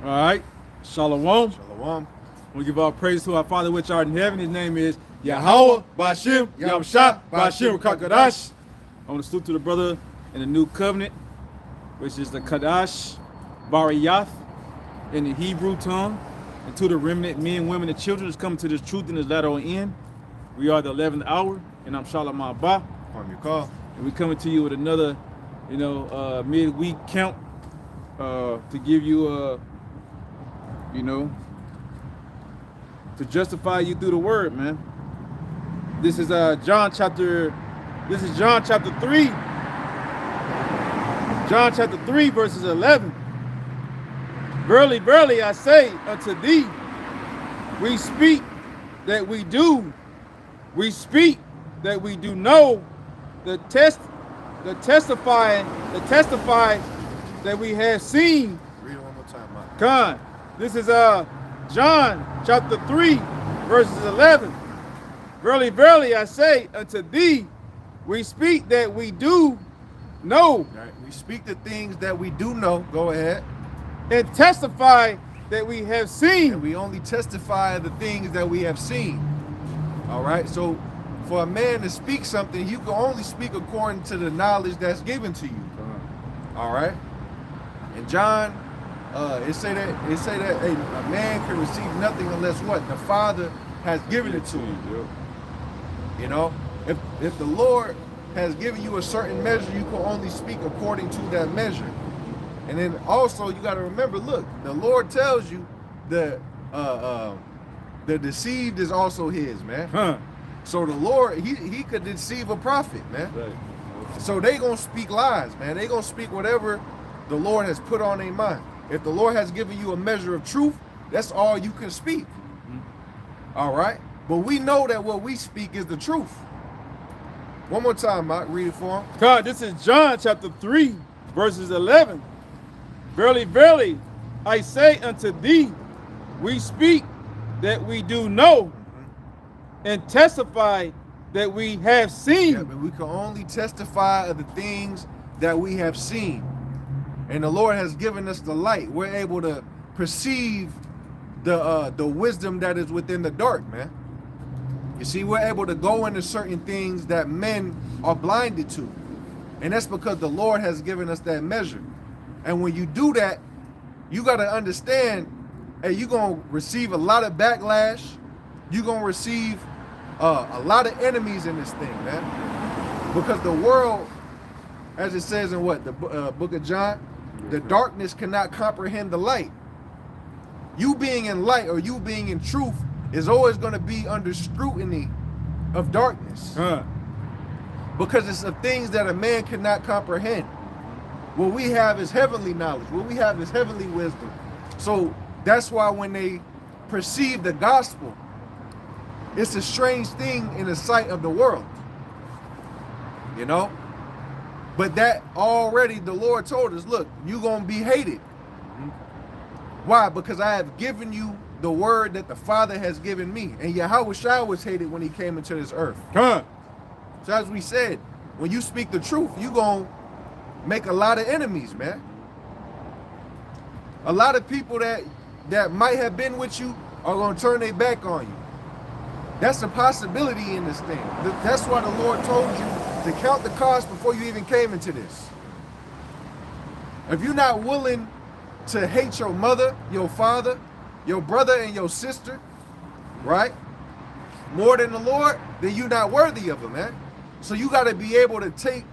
All right. Shalom. Shalom. We give all praise to our Father which art in heaven. His name is Yahweh Bashim Yamshah Bashim Kakadash. I want to salute to the brother in the new covenant, which is the Kadash Bariyath in the Hebrew tongue, and to the remnant men, women, and children that's coming to this truth in this latter end. We are the 11th hour, and I'm Shalom Abba. On your call. And we coming to you with another, midweek count to give you, to justify you through the word, man. This is John chapter 3. John chapter 3, verses 11. Verily, verily, I say unto thee, we speak that we do. We speak that we do know. The testify that we have seen. Read it one more time, Mike. Con. This is John chapter 3, verses 11. Verily, verily, I say unto thee, we speak that we do know. Right. We speak the things that we do know. Go ahead. And testify that we have And seen. we only testify the things that we have seen. All right. So for a man to speak something, you can only speak according to the knowledge that's given to you. All right. And John, it say that a man can receive nothing unless what? The Father has given it to him. You know, if the Lord has given you a certain measure, you can only speak according to that measure. And then also you got to remember, look, the Lord tells you the deceived is also his, man. So the Lord, he could deceive a prophet, man. Right. So they gonna speak lies, man. They gonna speak whatever the Lord has put on their mind. If the Lord has given you a measure of truth, that's all you can speak. All right? But we know that what we speak is the truth. One more time, Mike, read it for him. God, this is John chapter 3, verses 11. Verily, verily, I say unto thee, we speak that we do know, and testify that we have seen. Yeah, but we can only testify of the things that we have seen. And the Lord has given us the light. We're able to perceive the wisdom that is within the dark, man. You see, we're able to go into certain things that men are blinded to. And that's because the Lord has given us that measure. And when you do that, you got to understand, hey, you're going to receive a lot of backlash. You're going to receive a lot of enemies in this thing, man. Because the world, as it says in what? The book of John, the darkness cannot comprehend the light. You being in light or you being in truth is always going to be under scrutiny of darkness. Because it's of things that a man cannot comprehend. What we have is heavenly knowledge. What we have is heavenly wisdom. So that's why when they perceive the gospel, it's a strange thing in the sight of the world. You know? But that already the Lord told us, look, you're going to be hated. Why? Because I have given you the word that the Father has given me. And Yahweh Shai was hated when he came into this earth. So as we said, when you speak the truth, you're going to make a lot of enemies, man. A lot of people that might have been with you are going to turn their back on you. That's a possibility in this thing. That's why the Lord told you to count the cost before you even came into this. If you're not willing to hate your mother, your father, your brother, and your sister, right, more than the Lord, then you're not worthy of him, man. So you got to be able to take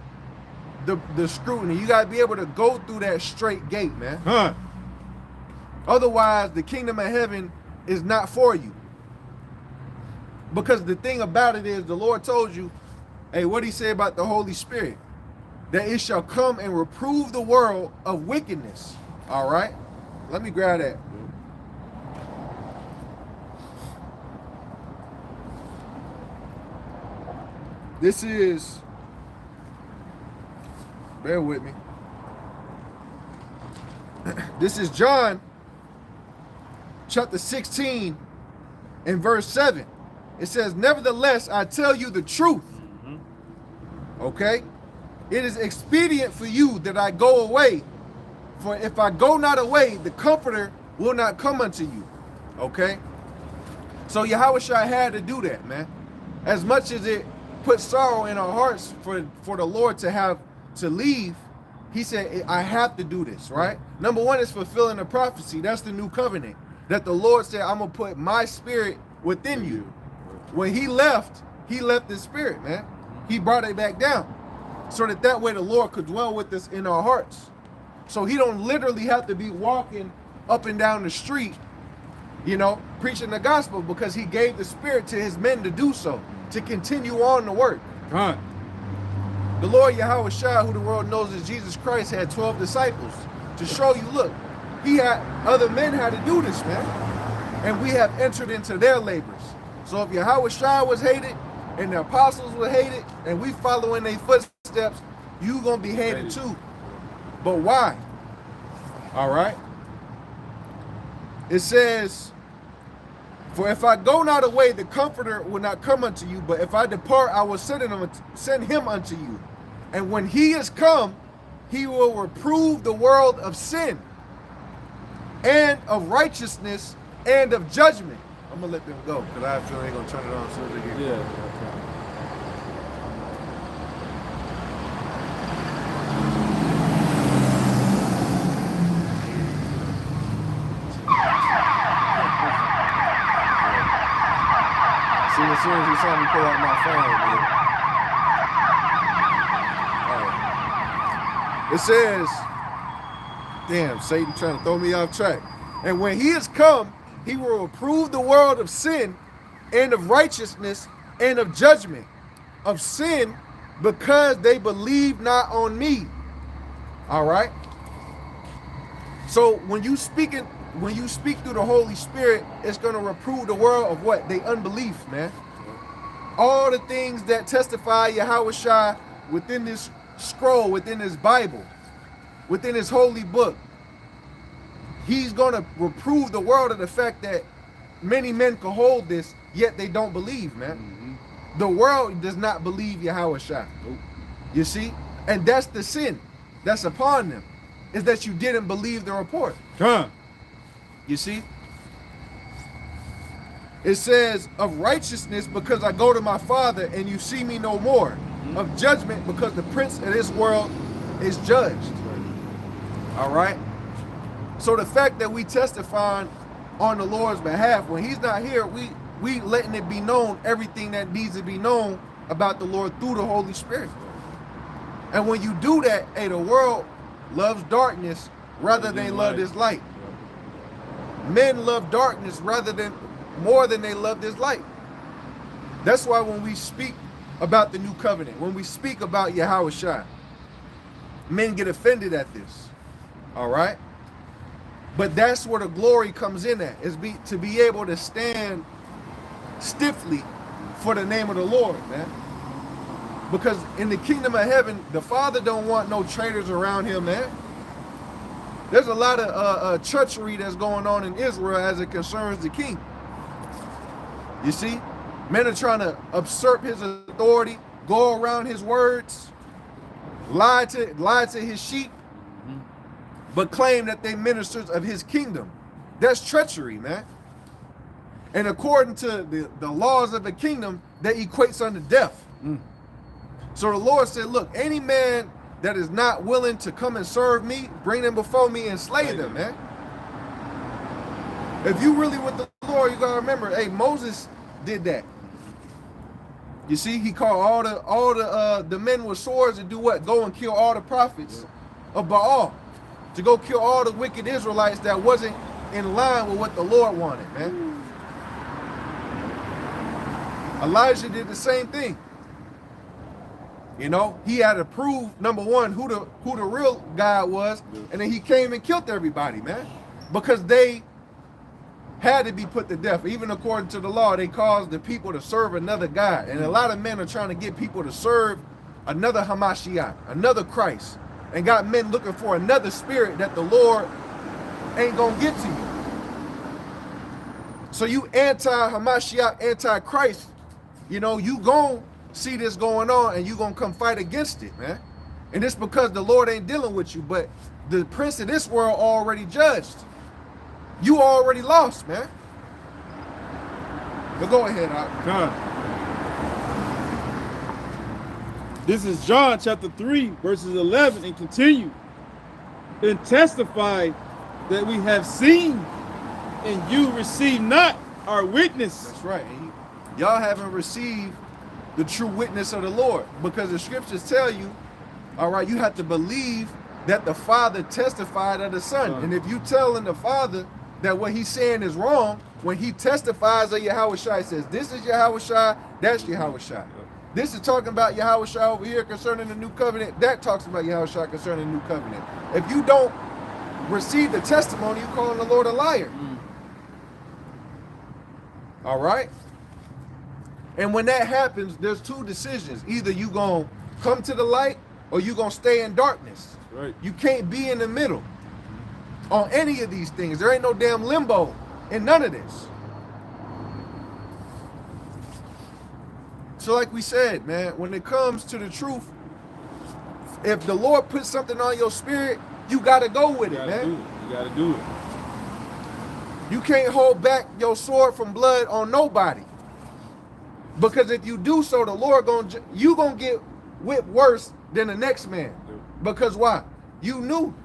the scrutiny. You got to be able to go through that straight gate, man. Otherwise, the kingdom of heaven is not for you. Because the thing about it is, the Lord told you, hey, what he said about the Holy Spirit? That it shall come and reprove the world of wickedness. All right? Let me grab that. This is, bear with me. This is John chapter 16 and verse 7. It says, nevertheless, I tell you the truth. Okay? It is expedient for you that I go away. For if I go not away, the Comforter will not come unto you. Okay? So Yahushua had to do that, man. As much as it put sorrow in our hearts for the Lord to have to leave, he said, I have to do this, right? Number one is fulfilling the prophecy. That's the new covenant. That the Lord said, I'm going to put my spirit within you. When he left his spirit, man. He brought it back down. So that way the Lord could dwell with us in our hearts. So he don't literally have to be walking up and down the street, you know, preaching the gospel, because he gave the spirit to his men to do so, to continue on the work. Right. The Lord Yahushua, who the world knows as Jesus Christ, had 12 disciples to show you, look, other men had to do this, man. And we have entered into their labors. So if Yahushua was hated and the apostles were hated and we follow in their footsteps, you gonna be hated too. But why? All right. It says, for if I go not away, the Comforter will not come unto you. But if I depart, I will send him unto you. And when he is come, he will reprove the world of sin and of righteousness and of judgment. I'm going to let them go because I feel they're going to turn it on as soon as they get Yeah. See, as soon as he saw me pull out my phone, man. It says, damn, Satan trying to throw me off track. And when he is come, he will reprove the world of sin and of righteousness and of judgment. Of sin, because they believe not on me. All right. So when you speak through the Holy Spirit, it's going to reprove the world of what? They unbelief, man. All the things that testify Yahushua within this scroll, within this Bible, within his holy book, he's going to reprove the world of the fact that many men can hold this, yet they don't believe, man. Mm-hmm. The world does not believe Yahushua. Nope. You see? And that's the sin that's upon them, is that you didn't believe the report. Huh. You see? It says, of righteousness, because I go to my Father and you see me no more. Mm-hmm. Of judgment, because the prince of this world is judged. Right. All right? So the fact that we testifying on the Lord's behalf, when he's not here, we letting it be known, everything that needs to be known about the Lord through the Holy Spirit. And when you do that, hey, the world loves darkness rather than love this light. Men love darkness more than they love this light. That's why when we speak about the new covenant, when we speak about Yahushua, men get offended at this. All right? But that's where the glory comes in at, is to be able to stand stiffly for the name of the Lord, man. Because in the kingdom of heaven, the Father don't want no traitors around him, man. There's a lot of treachery that's going on in Israel as it concerns the king. You see? Men are trying to usurp his authority, go around his words, lie to his sheep, but claim that they ministers of his kingdom. That's treachery, man. And according to the laws of the kingdom, that equates unto death. So the Lord said, look, any man that is not willing to come and serve me, bring them before me and slay them, man. If you really with the Lord, you gotta remember, hey, Moses did that. You see, he called all the men with swords to do what? Go and kill all the prophets of Baal. To go kill all the wicked Israelites that wasn't in line with what the Lord wanted, man. Elijah did the same thing. You know, he had to prove, number one, who the real God was, and then he came and killed everybody, man. Because they had to be put to death. Even according to the law, they caused the people to serve another God. And a lot of men are trying to get people to serve another Hamashiach, another Christ, and got men looking for another spirit that the Lord ain't gonna get to you. So you anti-Hamashiach, anti-Christ, you know, you gon' see this going on and you gonna come fight against it, man. And it's because the Lord ain't dealing with you, but the prince of this world already judged. you already lost, man. But go ahead, Con. This is John chapter 3, verses 11, and continue. And testify that we have seen, and you receive not our witness. That's right. Y'all haven't received the true witness of the Lord, because the scriptures tell you, all right, you have to believe that the Father testified of the Son. And if you telling the Father that what he's saying is wrong, when he testifies of Yahushua, says, this is Yahushua, that's Yahushua. This is talking about Yahushua over here concerning the new covenant. That talks about Yahushua concerning the new covenant. If you don't receive the testimony, you're calling the Lord a liar. All right? And when that happens, there's two decisions. Either you going to come to the light or you going to stay in darkness. Right. You can't be in the middle on any of these things. There ain't no damn limbo in none of this. So like we said, man, when it comes to the truth, if the Lord puts something on your spirit, you got to go with it, man. You got to do it. You can't hold back your sword from blood on nobody. Because if you do so, the Lord you gonna get whipped worse than the next man. Because why? You knew.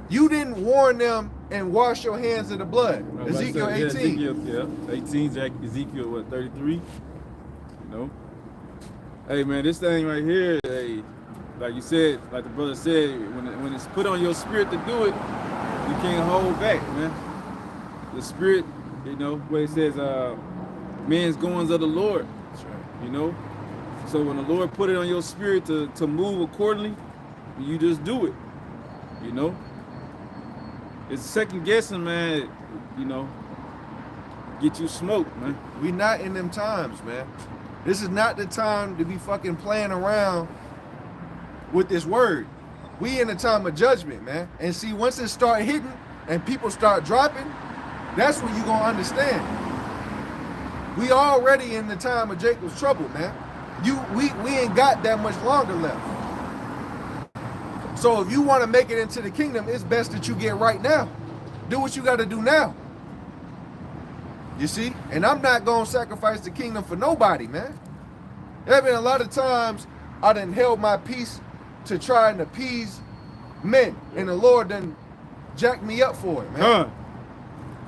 You didn't warn them and wash your hands in the blood. Ezekiel 18. Ezekiel, 18, Ezekiel, what, 33? You know? Hey, man, this thing right here, hey, like you said, like the brother said, when it's put on your spirit to do it, you can't hold back, man. The spirit, you know, where it says, men's goings of the Lord. That's right. You know? So when the Lord put it on your spirit to move accordingly, you just do it. You know? It's second guessing, man, you know, get you smoked, man. We not in them times, man. This is not the time to be fucking playing around with this word. We in the time of judgment, man. And see, once it start hitting and people start dropping, that's when you gonna understand. We already in the time of Jacob's trouble, man. We ain't got that much longer left. So if you want to make it into the kingdom, it's best that you get right now. Do what you got to do now. You see? And I'm not going to sacrifice the kingdom for nobody, man. There have been a lot of times I done held my peace to try and appease men. And the Lord done jacked me up for it, man.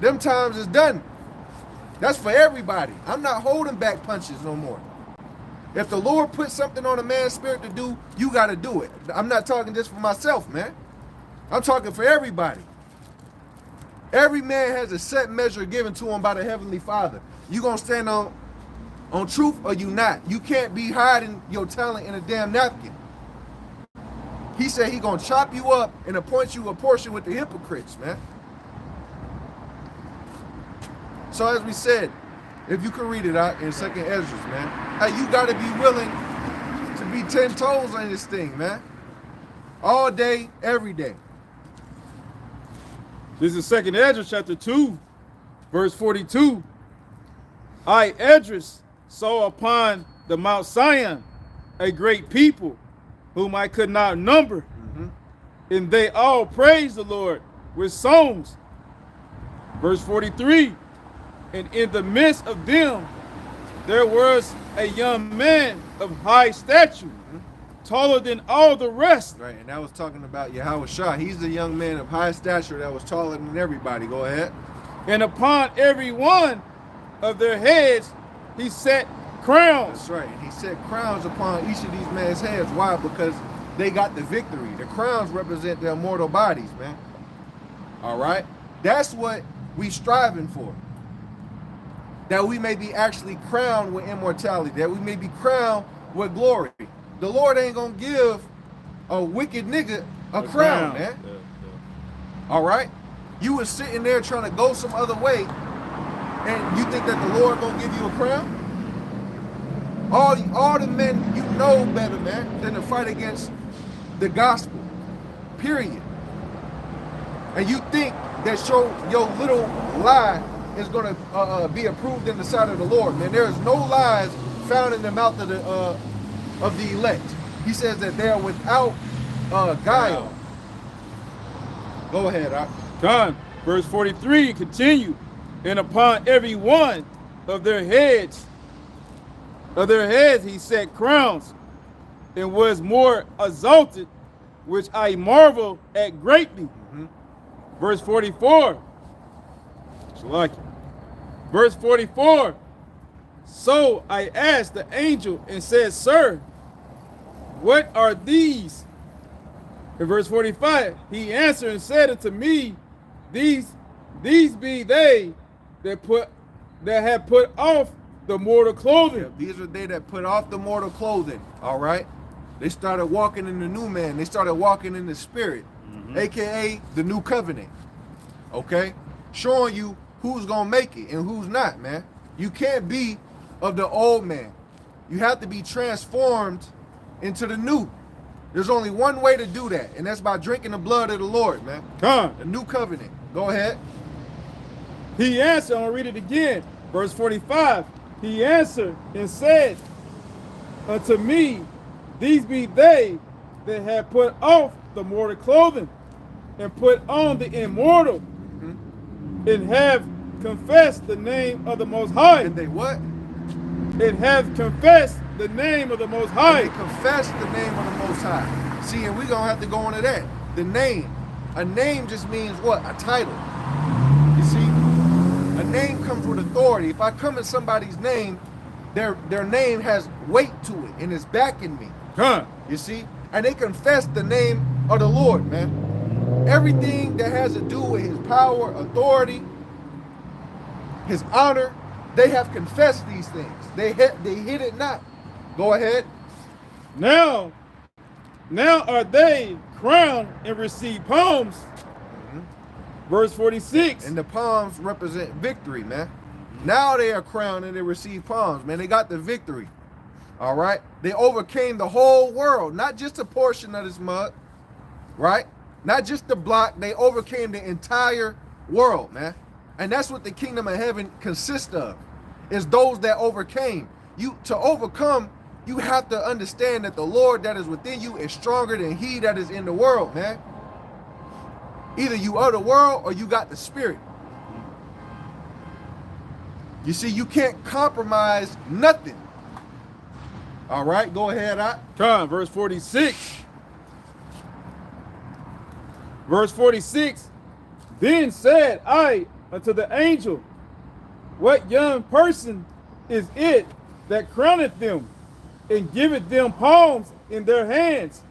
Them times is done. That's for everybody. I'm not holding back punches no more. If the Lord puts something on a man's spirit to do, you got to do it. I'm not talking just for myself, man. I'm talking for everybody. Every man has a set measure given to him by the Heavenly Father. You going to stand on truth or you not? You can't be hiding your talent in a damn napkin. He said he going to chop you up and appoint you a portion with the hypocrites, man. So as we said, if you can read it out in 2nd Esdras, man. Hey, you got to be willing to be 10 toes on this thing, man. All day, every day. This is 2nd Esdras chapter 2, verse 42. I, Esdras, saw upon the Mount Sion a great people, whom I could not number. And they all praised the Lord with songs. Verse 43. And in the midst of them, there was a young man of high stature, taller than all the rest. Right, and that was talking about Yahushua. He's the young man of high stature that was taller than everybody. Go ahead. And upon every one of their heads, he set crowns. That's right. He set crowns upon each of these men's heads. Why? Because they got the victory. The crowns represent their mortal bodies, man. All right? That's what we striving for. That we may be actually crowned with immortality, that we may be crowned with glory. The Lord ain't gonna give a wicked nigga a crown, man. All right? You was sitting there trying to go some other way, and you think that the Lord gonna give you a crown? All the men, you know better, man, than to fight against the gospel, period. And you think that your little lie is going to be approved in the sight of the Lord, man. There is no lies found in the mouth of the elect. He says that they are without guile. Go ahead. Con, verse 43, continue. And upon every one of their heads, he set crowns, and was more exalted, which I marvel at greatly. Verse 44. Shalaki. Verse 44. So I asked the angel and said, Sir, what are these? In verse 45, he answered and said unto me, These be they that have put off the mortal clothing. Yeah, these are they that put off the mortal clothing. All right. They started walking in the new man. They started walking in the spirit, aka the new covenant. Okay, showing you who's gonna make it and who's not, man. You can't be of the old man. You have to be transformed into the new. There's only one way to do that, and that's by drinking the blood of the Lord, man. The new covenant. Go ahead. He answered, I'm gonna read it again. Verse 45. He answered and said unto me, These be they that have put off the mortal clothing and put on the immortal, and have confessed the name of the Most High. And they what? And have confessed the name of the Most High. And they confess the name of the Most High. See, and we're gonna have to go into that. The name. A name just means what? A title. You see, a name comes with authority. If I come in somebody's name, their name has weight to it and it's backing me. You see? And they confess the name of the Lord, man. Everything that has to do with his power, authority, his honor, they have confessed these things. They hid it not. Go ahead. Now are they crowned and receive palms. Verse 46. And the palms represent victory, man. Now they are crowned and they receive palms, man. They got the victory. All right. They overcame the whole world, not just a portion of this mud, right? Not just the block. They overcame the entire world, man. And that's what the kingdom of heaven consists of, is those that overcame. To overcome, you have to understand that the Lord that is within you is stronger than he that is in the world, man. Either you are the world or you got the spirit. You see, you can't compromise nothing. All right, go ahead. Come, verse 46. Verse 46. Then said I unto the angel, What young person is it that crowneth them and giveth them palms in their hands?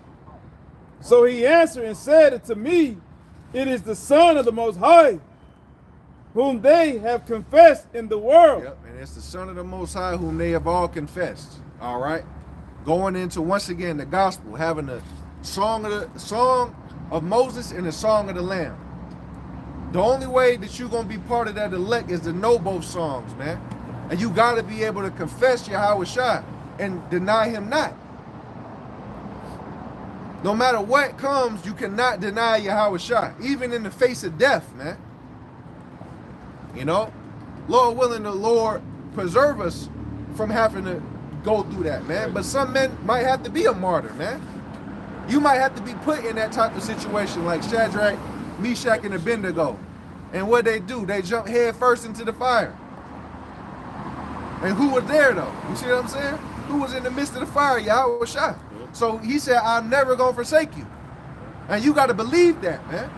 So he answered and said unto me, It is the Son of the Most High, whom they have confessed in the world. Yep, and it's the Son of the Most High whom they have all confessed. All right, going into once again the gospel, having a song of Moses and a song of the Lamb. The only way that you're gonna be part of that elect is to know both songs, man. And you gotta be able to confess Yahweh Shai and deny him not. No matter what comes, you cannot deny Yahweh Shai, even in the face of death, man. You know, Lord willing, the Lord preserve us from having to go through that, man. But some men might have to be a martyr, man. You might have to be put in that type of situation like Shadrach, Meshach, and Abednego. And what they do, they jump head first into the fire. And who was there though? You see what I'm saying? Who was in the midst of the fire? Yahweh Shai. So he said, I'm never gonna forsake you. And you gotta believe that, man.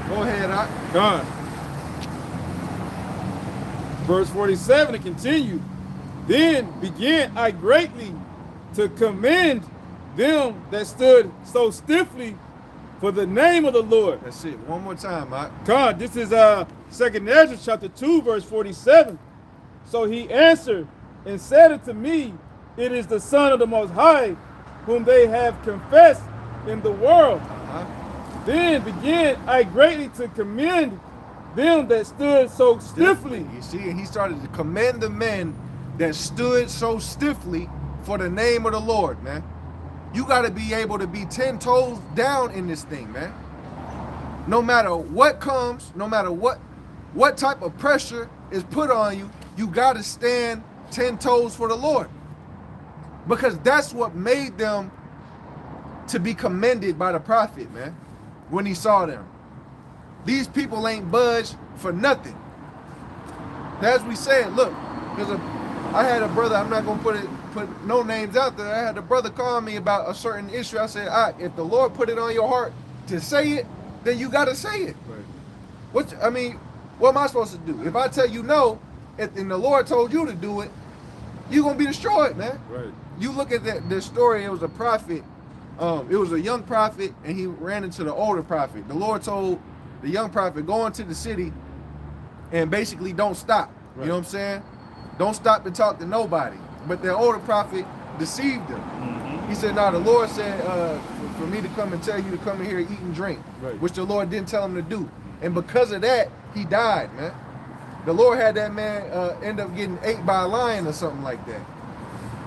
Go ahead, God. Verse 47 to continue. Then began I greatly to commend them that stood so stiffly for the name of the Lord. That's it. One more time, Mike. God, this is 2nd Ezra chapter 2, verse 47. So he answered and said unto me, It is the Son of the Most High, whom they have confessed in the world. Then began I greatly to commend them that stood so stiffly. You see, and he started to commend the men that stood so stiffly for the name of the Lord, man. You got to be able to be 10 toes down in this thing, man. No matter what comes, no matter what type of pressure is put on you, you got to stand 10 toes for the Lord. Because that's what made them to be commended by the prophet, man. when he saw them. These people ain't budged for nothing. As we said, look, because I had a brother, I'm not gonna put no names out there. I had a brother call me about a certain issue. I said, all right, if the Lord put it on your heart to say it, then you gotta say it. Right. What am I supposed to do? If I tell you no, and the Lord told you to do it, you're gonna be destroyed, man. Right. You look at the story, it was a prophet, it was a young prophet, and he ran into the older prophet. The Lord told the young prophet, go into the city and basically don't stop. Right. You know what I'm saying? Don't stop to talk to nobody. But the older prophet deceived him. Mm-hmm. He said, no, the Lord said for me to come and tell you to come in here and eat and drink, Right. which the Lord didn't tell him to do. And because of that, he died, man. The Lord had that man end up getting ate by a lion or something like that.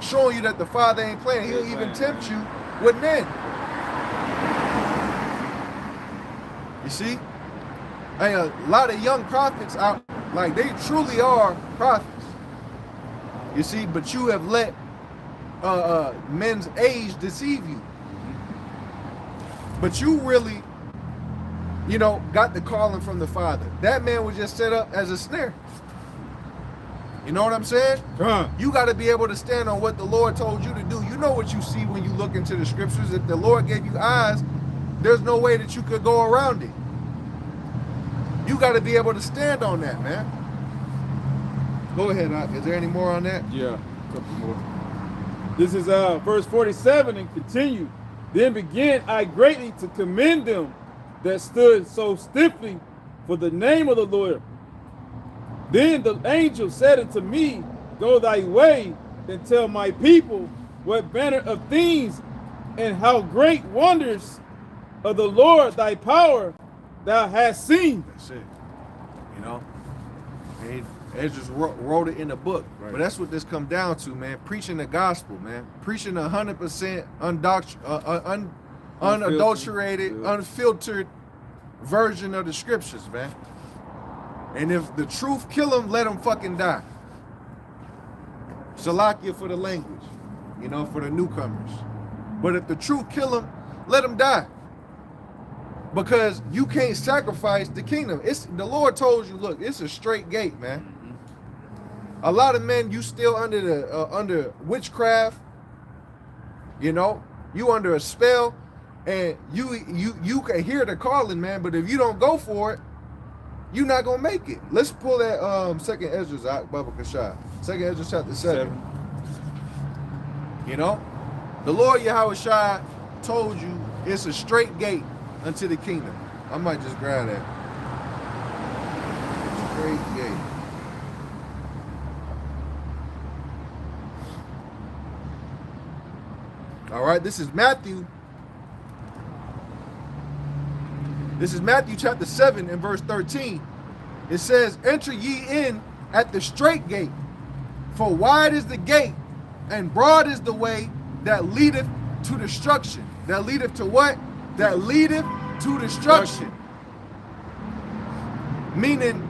Showing you that the Father ain't playing. He'll even tempt you with men. You see? And a lot of young prophets out, like they truly are prophets. You see, but you have let men's age deceive you. But you really, got the calling from the Father. That man was just set up as a snare. You know what I'm saying? You got to be able to stand on what the Lord told you to do. You know what you see when you look into the scriptures. If the Lord gave you eyes, there's no way that you could go around it. You got to be able to stand on that, man. Go ahead, is there any more on that? Yeah, a couple more. This is verse 47 and continue. Then began I greatly to commend them that stood so stiffly for the name of the Lord. Then the angel said unto me, go thy way and tell my people what manner of things and how great wonders of the Lord thy power thou hast seen. That's it. They just wrote it in the book. Right. But that's what this comes down to, man. Preaching the gospel, man. Preaching 100% unadulterated, unfiltered version of the scriptures, man. And if the truth kill them, let them fucking die. Salakia for the language, for the newcomers. But if the truth kill them, let them die. Because you can't sacrifice the kingdom. The Lord told you, look, it's a straight gate, man. A lot of men, you still under witchcraft, you under a spell, and you can hear the calling, man, but if you don't go for it, you're not gonna make it. Let's pull that second Ezra's out, Baba Kashai. Second Ezra chapter 7. The Lord Yahushua told you it's a straight gate unto the kingdom. I might just grab that. Straight gate. All right, this is Matthew. This is Matthew chapter 7 and verse 13. It says, enter ye in at the straight gate, for wide is the gate, and broad is the way that leadeth to destruction. That leadeth to what? That leadeth to destruction. Meaning,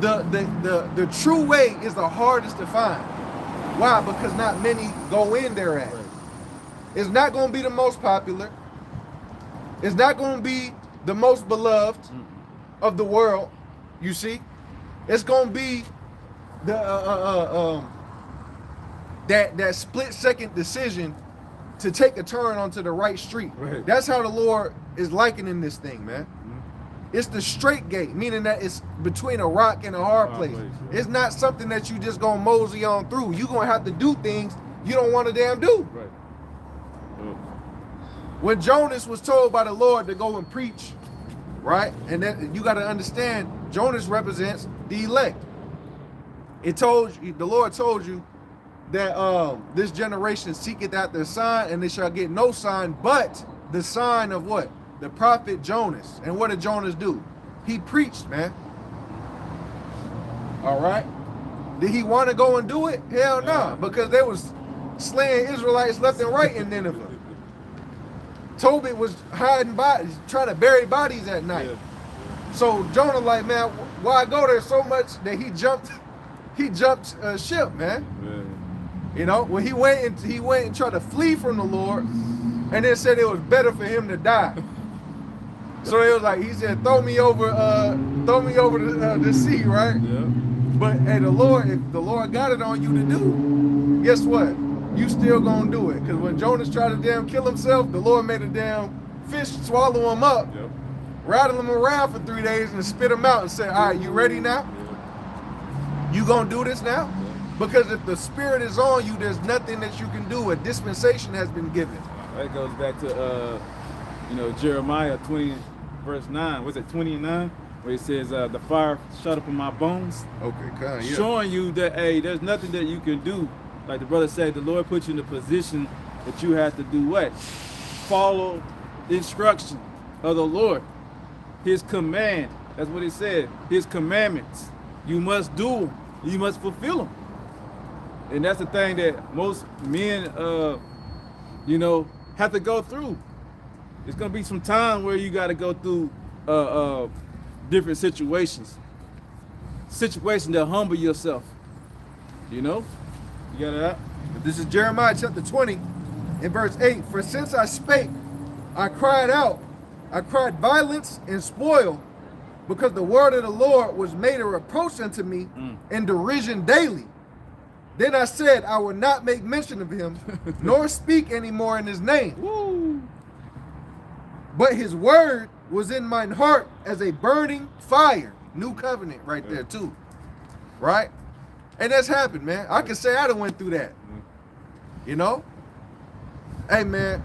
the true way is the hardest to find. Why? Because not many go in there at. It's not going to be the most popular. It's not going to be the most beloved of the world. You see, it's going to be the that split second decision to take a turn onto the right street. Right. That's how the Lord is likening this thing, man. It's the straight gate, meaning that it's between a rock and a hard place. Yeah. It's not something that you just gonna mosey on through. You're gonna have to do things you don't want to damn do. Right. When Jonas was told by the Lord to go and preach, right? And then you got to understand, Jonas represents the elect. The Lord told you that this generation seeketh after a sign, and they shall get no sign but the sign of what? The prophet Jonas. And what did Jonas do? He preached, man. All right. Did he want to go and do it? Hell no, because they was slaying Israelites left and right in Nineveh. Tobit was hiding bodies, trying to bury bodies at night. Yeah. So Jonah like, man, why go there so much that he jumped ship, man. Yeah. When he went and tried to flee from the Lord, and then said it was better for him to die. So it was like he said, throw me over the sea, right? Yeah. But hey, the Lord, if the Lord got it on you to do, guess what? You still gonna do it. Because when Jonas tried to damn kill himself, the Lord made a damn fish swallow him up, Yep. rattle him around for 3 days, and spit him out and said, all right, you ready now? You gonna do this now? Because if the Spirit is on you, there's nothing that you can do. A dispensation has been given. That goes back to Jeremiah 20 verse 9. Was it 20 and 9? Where it says the fire shut up in my bones. Okay, kind of, yeah. Showing you that there's nothing that you can do. Like the brother said, the Lord put you in a position that you have to do what? Follow the instruction of the Lord. His command. That's what it said. His commandments. You must do them. You must fulfill them. And that's the thing that most men have to go through. It's gonna be some time where you gotta go through different situations that humble yourself. You got that? This is Jeremiah chapter 20 in verse 8. For since I spake, I cried out, I cried violence and spoil, because the word of the Lord was made a reproach unto me and derision daily. Then I said, I will not make mention of him, nor speak any more in his name. Woo. But his word was in mine heart as a burning fire. New covenant right there too. Right? And that's happened, man. I can say I done went through that. You know? Hey, man,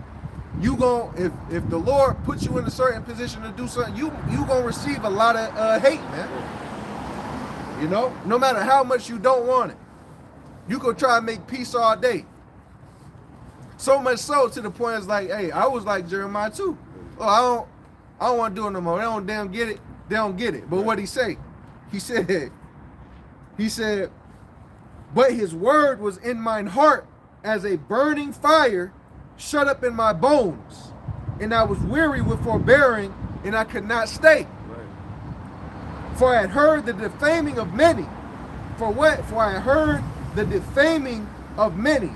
you if the Lord puts you in a certain position to do something, you gonna receive a lot of hate, man. You know? No matter how much you don't want it. You go try and make peace all day. So much so to the point it's like, hey, I was like Jeremiah too. Oh, I don't want to do it no more. They don't damn get it. They don't get it. But what he say? He said, but his word was in mine heart as a burning fire shut up in my bones. And I was weary with forbearing, and I could not stay. Right. For I had heard the defaming of many. For what? For I had heard the defaming of many.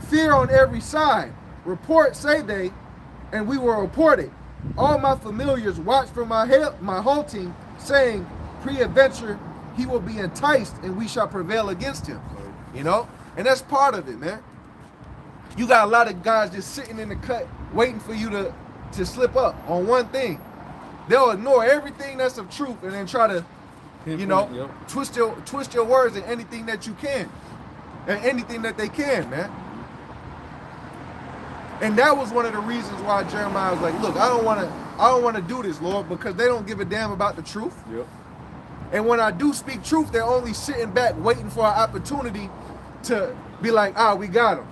Fear on every side. Report, say they, and we were reported. All my familiars watched for my halting, saying, pre-adventure, he will be enticed, and we shall prevail against him. You know? And that's part of it, man. You got a lot of guys just sitting in the cut, waiting for you to slip up on one thing. They'll ignore everything that's of truth and then try to, twist your words in anything that you can. And anything that they can, man. And that was one of the reasons why Jeremiah was like, look, I don't want to do this, Lord, because they don't give a damn about the truth. Yep. And when I do speak truth, they're only sitting back waiting for an opportunity to be like, we got him.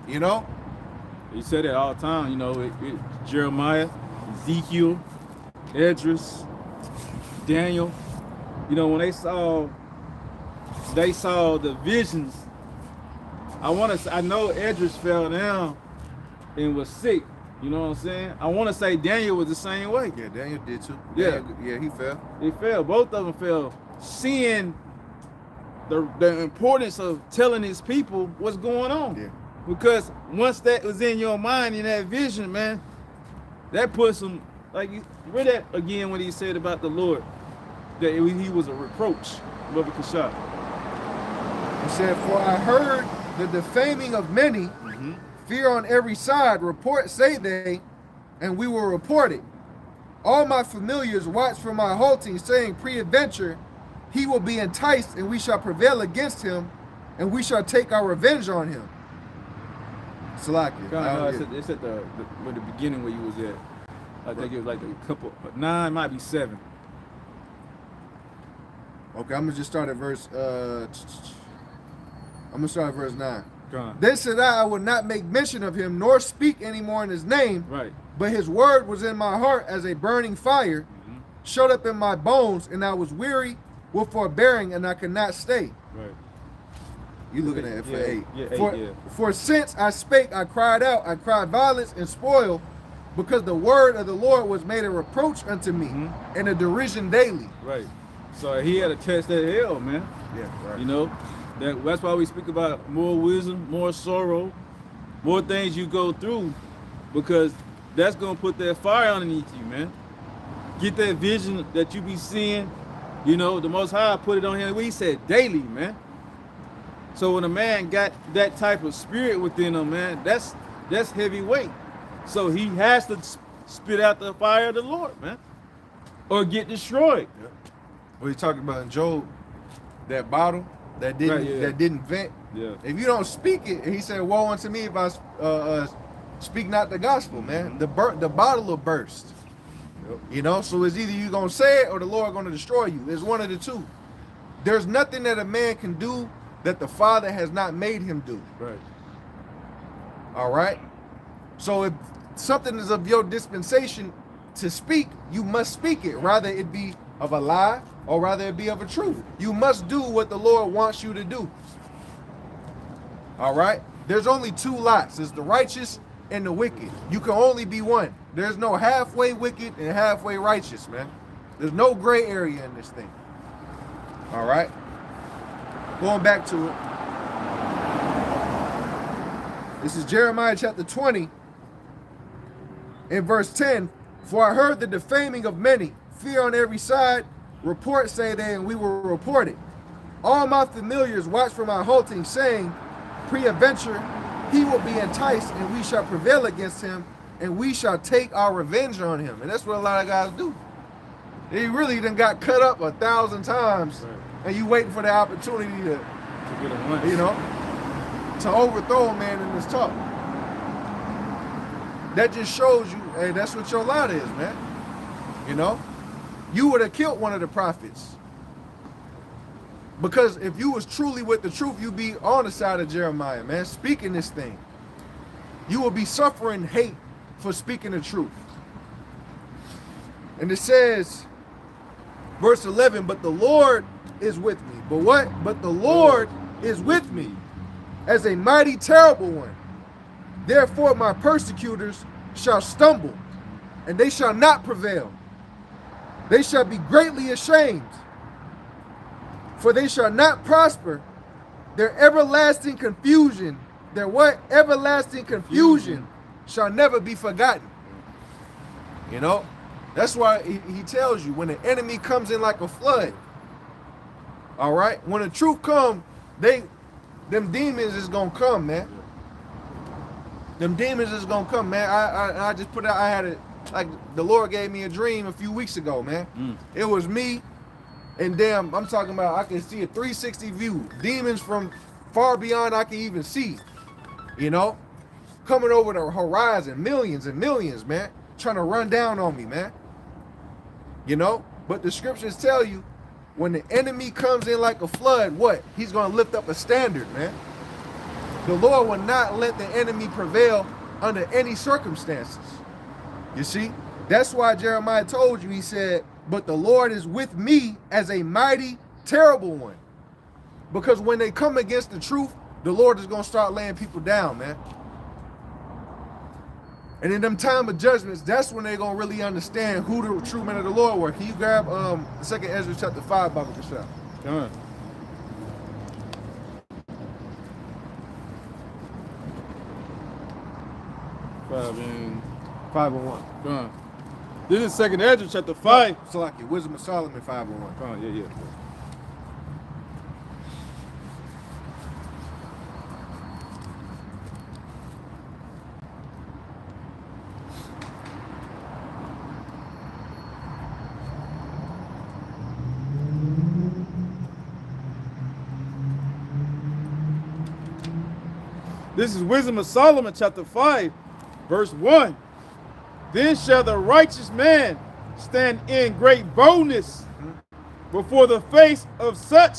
Yep. You know? He said it all the time, Jeremiah, Ezekiel, Esdras, Daniel. When they saw the visions. I know Esdras fell down and was sick. You know what I'm saying? I want to say Daniel was the same way. Yeah, Daniel did too. Yeah. He fell. He fell. Both of them fell. Seeing the importance of telling his people what's going on. Yeah. Because once that was in your mind, in that vision, man, that puts him, like, you read that again when he said about the Lord, that he was a reproach. Brother Kashaf. He said, for I heard the defaming of many, fear on every side, report, say they, and we were reported. All my familiars watched for my halting, saying, pre-adventure, he will be enticed, and we shall prevail against him, and we shall take our revenge on him. Salakia. It's at the beginning where you was at. I think it was like a couple, 9, might be 7. Okay, I'm gonna just start at verse. I'm gonna start at verse 9. God. Then said I would not make mention of him, nor speak any more in his name. Right. But his word was in my heart as a burning fire, shut up in my bones, and I was weary with forbearing, and I could not stay. Right. You looking at it for 8. Yeah, for since I spake, I cried out, I cried violence and spoil, because the word of the Lord was made a reproach unto me, and a derision daily. Right. So he had to test that hell, man. Yeah, right. That's why we speak about more wisdom, more sorrow, more things you go through, because that's gonna put that fire underneath you, man. Get that vision that you be seeing. You know, the Most High put it on him. He said daily, man. So when a man got that type of spirit within him, man, that's heavy weight. So he has to spit out the fire of the Lord, man, or get destroyed. Yeah. What you talking about in Job? That bottle that didn't vent. Yeah. If you don't speak it, and he said, "Woe unto me if I speak not the gospel," man. The bottle will burst. Yep. You know, so it's either you gonna say it or the Lord gonna destroy you. It's one of the two. There's nothing that a man can do that the Father has not made him do. Right. All right. So if something is of your dispensation to speak, you must speak it, rather it be of a lie or rather it be of a truth. You must do what the Lord wants you to do. All right. There's only two lots. It's the righteous and the wicked. You can only be one. There's no halfway wicked and halfway righteous, man. There's no gray area in this thing. All right. Going back to it. This is Jeremiah chapter 20 in verse 10. For I heard the defaming of many, fear on every side. Report, say they, and we will report it. All my familiars watch for my halting, saying, peradventure, he will be enticed, and we shall prevail against him, and we shall take our revenge on him. And that's what a lot of guys do. They really done got cut up 1,000 times, right, and you waiting for the opportunity to get him once, you know, to overthrow a man in this talk. That just shows you, hey, that's what your lot is, man. You know, you would have killed one of the prophets. Because if you was truly with the truth, you'd be on the side of Jeremiah, man, speaking this thing. You will be suffering hate for speaking the truth. And it says, verse 11, but the Lord is with me. But what? But the Lord is with me as a mighty, terrible one. Therefore my persecutors shall stumble, and they shall not prevail. They shall be greatly ashamed, for they shall not prosper. Their everlasting confusion, their what? Everlasting confusion shall never be forgotten. You know, that's why he tells you when the enemy comes in like a flood. All right, when the truth comes, them demons is gonna come, man. Them demons is gonna come, man. I just put out. I had it like the Lord gave me a dream a few weeks ago, man. It was me, and damn, I'm talking about I can see a 360 view. Demons from far beyond I can even see. You know, coming over the horizon, millions and millions, man, trying to run down on me, man. You know, but the scriptures tell you, when the enemy comes in like a flood, what? He's going to lift up a standard, man. The Lord will not let the enemy prevail under any circumstances. You see? That's why Jeremiah told you, he said, but the Lord is with me as a mighty, terrible one. Because when they come against the truth, the Lord is going to start laying people down, man. And in them time of judgments, that's when they're going to really understand who the true men of the Lord were. Can you grab 2 Ezra chapter 5, Baba Kashaf? Come on. Five and 1. Come on. This is 2 Ezra chapter 5. Salaki, Wisdom of Solomon 5 and 1. Come on, yeah. This is Wisdom of Solomon, chapter 5, verse 1. Then shall the righteous man stand in great boldness before the face of such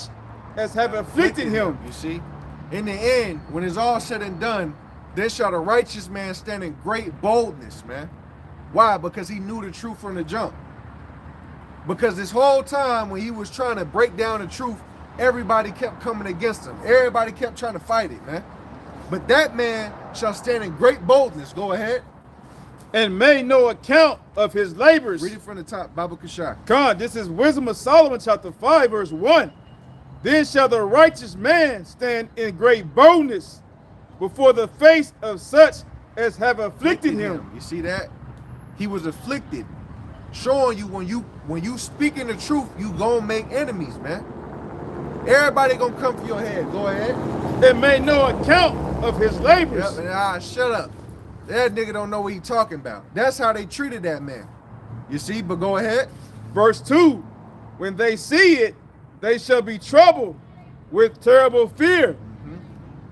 as have afflicted him. You see, in the end, when it's all said and done, then shall the righteous man stand in great boldness, man. Why? Because he knew the truth from the jump. Because this whole time when he was trying to break down the truth, everybody kept coming against him. Everybody kept trying to fight it, man. But that man shall stand in great boldness. Go ahead. And made no account of his labors. Read it from the top, Baba Kashak. God, this is Wisdom of Solomon, chapter 5, verse 1. Then shall the righteous man stand in great boldness before the face of such as have afflicted him. You see that? He was afflicted, showing you when you speaking the truth, you gonna make enemies, man. Everybody gonna come for your head. Go ahead. And made no account of his labors. Yep, and shut up. That nigga don't know what he talking about. That's how they treated that man. You see, but go ahead. Verse 2, when they see it, they shall be troubled with terrible fear.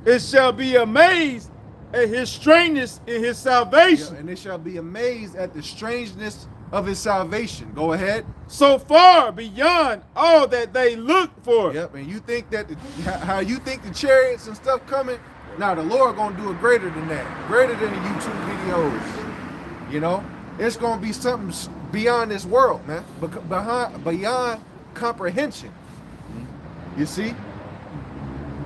It shall be amazed at his strangeness in his salvation. Yeah, and they shall be amazed at the strangeness of his salvation. Go ahead. So far beyond all that they look for. Yep, and you think that how you think the chariots and stuff coming? Now the Lord gonna do it greater than that, greater than the YouTube videos. You know, it's gonna be something beyond this world, man, beyond comprehension. You see,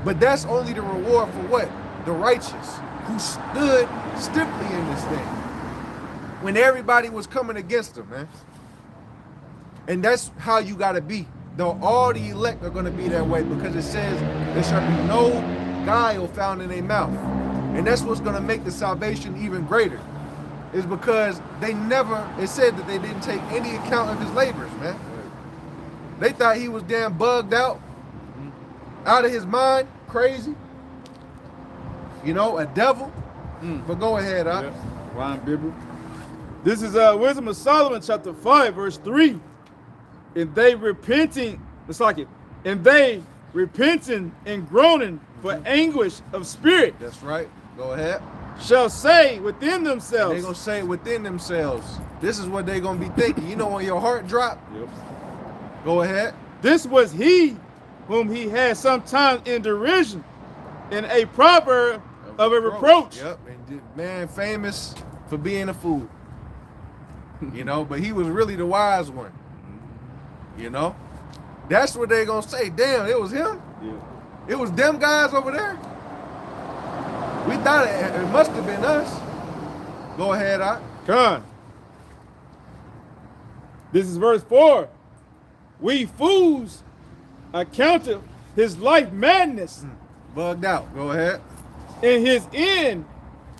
but that's only the reward for what? The righteous who stood stiffly in this thing when everybody was coming against them, man. And that's how you gotta be. Though all the elect are gonna be that way, because it says there shall be no guile found in their mouth. And that's what's gonna make the salvation even greater. Is because it said that they didn't take any account of his labors, man. They thought he was damn bugged out of his mind, crazy. You know, a devil. But go ahead, huh? Yeah. Ryan Bibble. This is Wisdom of Solomon, chapter 5, verse 3. And they repenting and groaning for anguish of spirit. That's right. Go ahead. Shall say within themselves. They're going to say within themselves. This is what they're going to be thinking. You know when your heart drop? Yep. Go ahead. This was he whom he had sometimes in derision, in a proverb of a reproach. Yep. And man, famous for being a fool. You know, but he was really the wise one. You know? That's what they're going to say. Damn, it was him? Yeah. It was them guys over there? We thought it must have been us. Go ahead, Con. This is verse 4. We fools accounted his life madness. Bugged out. Go ahead. And his end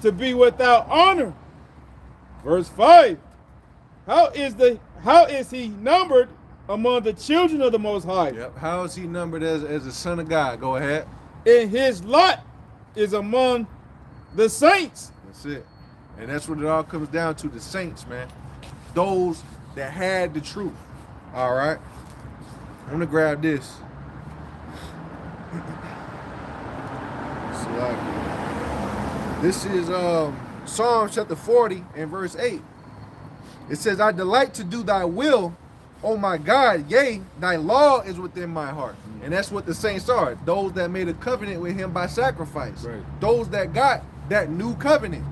to be without honor. Verse 5. How is he numbered among the children of the Most High? Yep. How is he numbered as a son of God? Go ahead. And his lot is among the saints. That's it. And that's what it all comes down to, the saints, man. Those that had the truth. All right. I'm gonna grab this. This is Psalm chapter 40 and verse 8. It says, I delight to do thy will, oh my God, yea, thy law is within my heart. And that's what the saints are. Those that made a covenant with him by sacrifice. Right. Those that got that new covenant.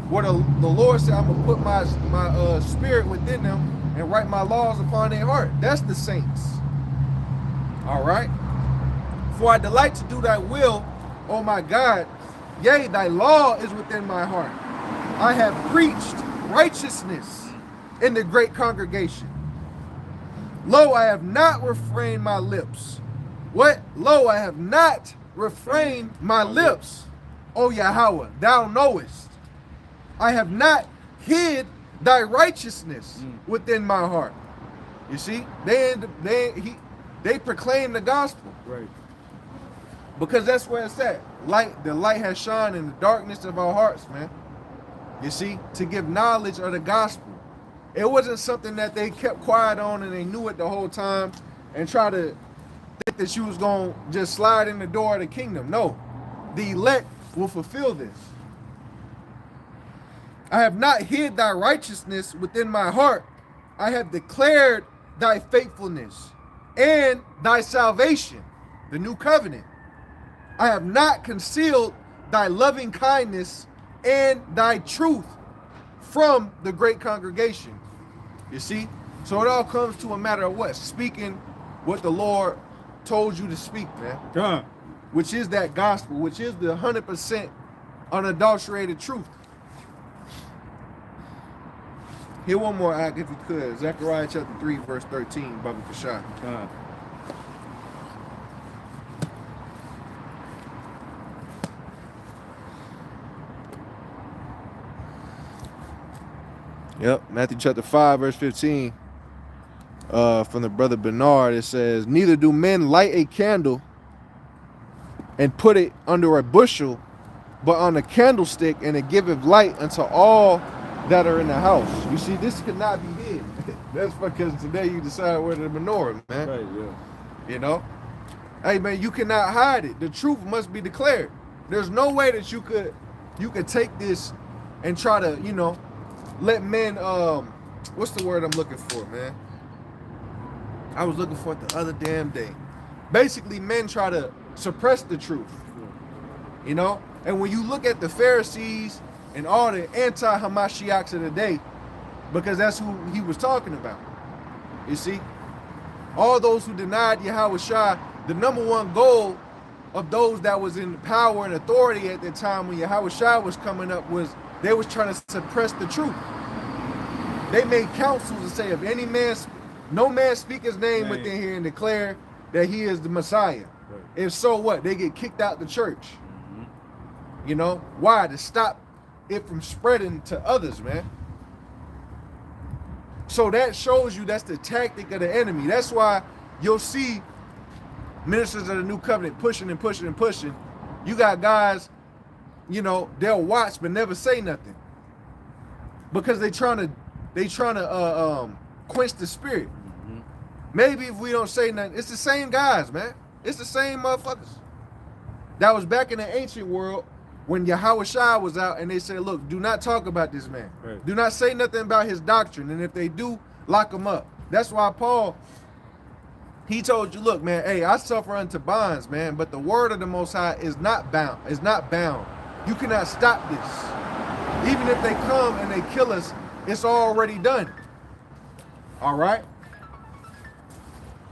Where the Lord said, I'm gonna put my spirit within them and write my laws upon their heart. That's the saints. All right. For I delight to do thy will, oh my God, yea, thy law is within my heart. I have preached righteousness in the great congregation. Lo, I have not refrained my lips. What? Lo, I have not refrained my lips. O Yahweh, thou knowest. I have not hid thy righteousness within my heart. You see, they proclaim the gospel. Right. Because that's where it's at. The light has shined in the darkness of our hearts, man. You see, to give knowledge of the gospel. It wasn't something that they kept quiet on and they knew it the whole time and try to think that you was going to just slide in the door of the kingdom. No, the elect will fulfill this. I have not hid thy righteousness within my heart. I have declared thy faithfulness and thy salvation, the new covenant. I have not concealed thy loving kindness and thy truth from the great congregation. You see? So it all comes to a matter of what? Speaking what the Lord told you to speak, man. Come. Which is that gospel, which is the 100% unadulterated truth. Here one more act if you could. Zechariah chapter 3, verse 13, Baba Kashai. Come. Yep, Matthew chapter 5, verse 15. From the brother Bernard, it says, neither do men light a candle and put it under a bushel, but on a candlestick, and it giveth light unto all that are in the house. You see, this could not be hid. That's because today you decide where the menorah, man. Right, yeah. You know? Hey, man, you cannot hide it. The truth must be declared. There's no way that you could take this and try to, you know, let men, what's the word I'm looking for, man? I was looking for it the other damn day. Basically, men try to suppress the truth, you know? And when you look at the Pharisees and all the anti-Hamashiachs of the day, because that's who he was talking about, you see? All those who denied Yahweh Shai, the number one goal of those that was in power and authority at the time when Yahweh Shai was coming up was they was trying to suppress the truth. They made counsels to say, if any man, no man speak his name within here and declare that he is the Messiah. Right. If so, what? They get kicked out the church. You know? Why? To stop it from spreading to others, man. So that shows you that's the tactic of the enemy. That's why you'll see ministers of the new covenant pushing and pushing and pushing. You got guys, you know, they'll watch but never say nothing. Because they trying to quench the spirit. Maybe if we don't say nothing, it's the same guys, man. It's the same motherfuckers. That was back in the ancient world when Yahweh Shai was out and they said, look, do not talk about this man. Right. Do not say nothing about his doctrine. And if they do, lock him up. That's why Paul, he told you, look, man, hey, I suffer unto bonds, man, but the word of the Most High is not bound. You cannot stop this. Even if they come and they kill us, it's already done. All right?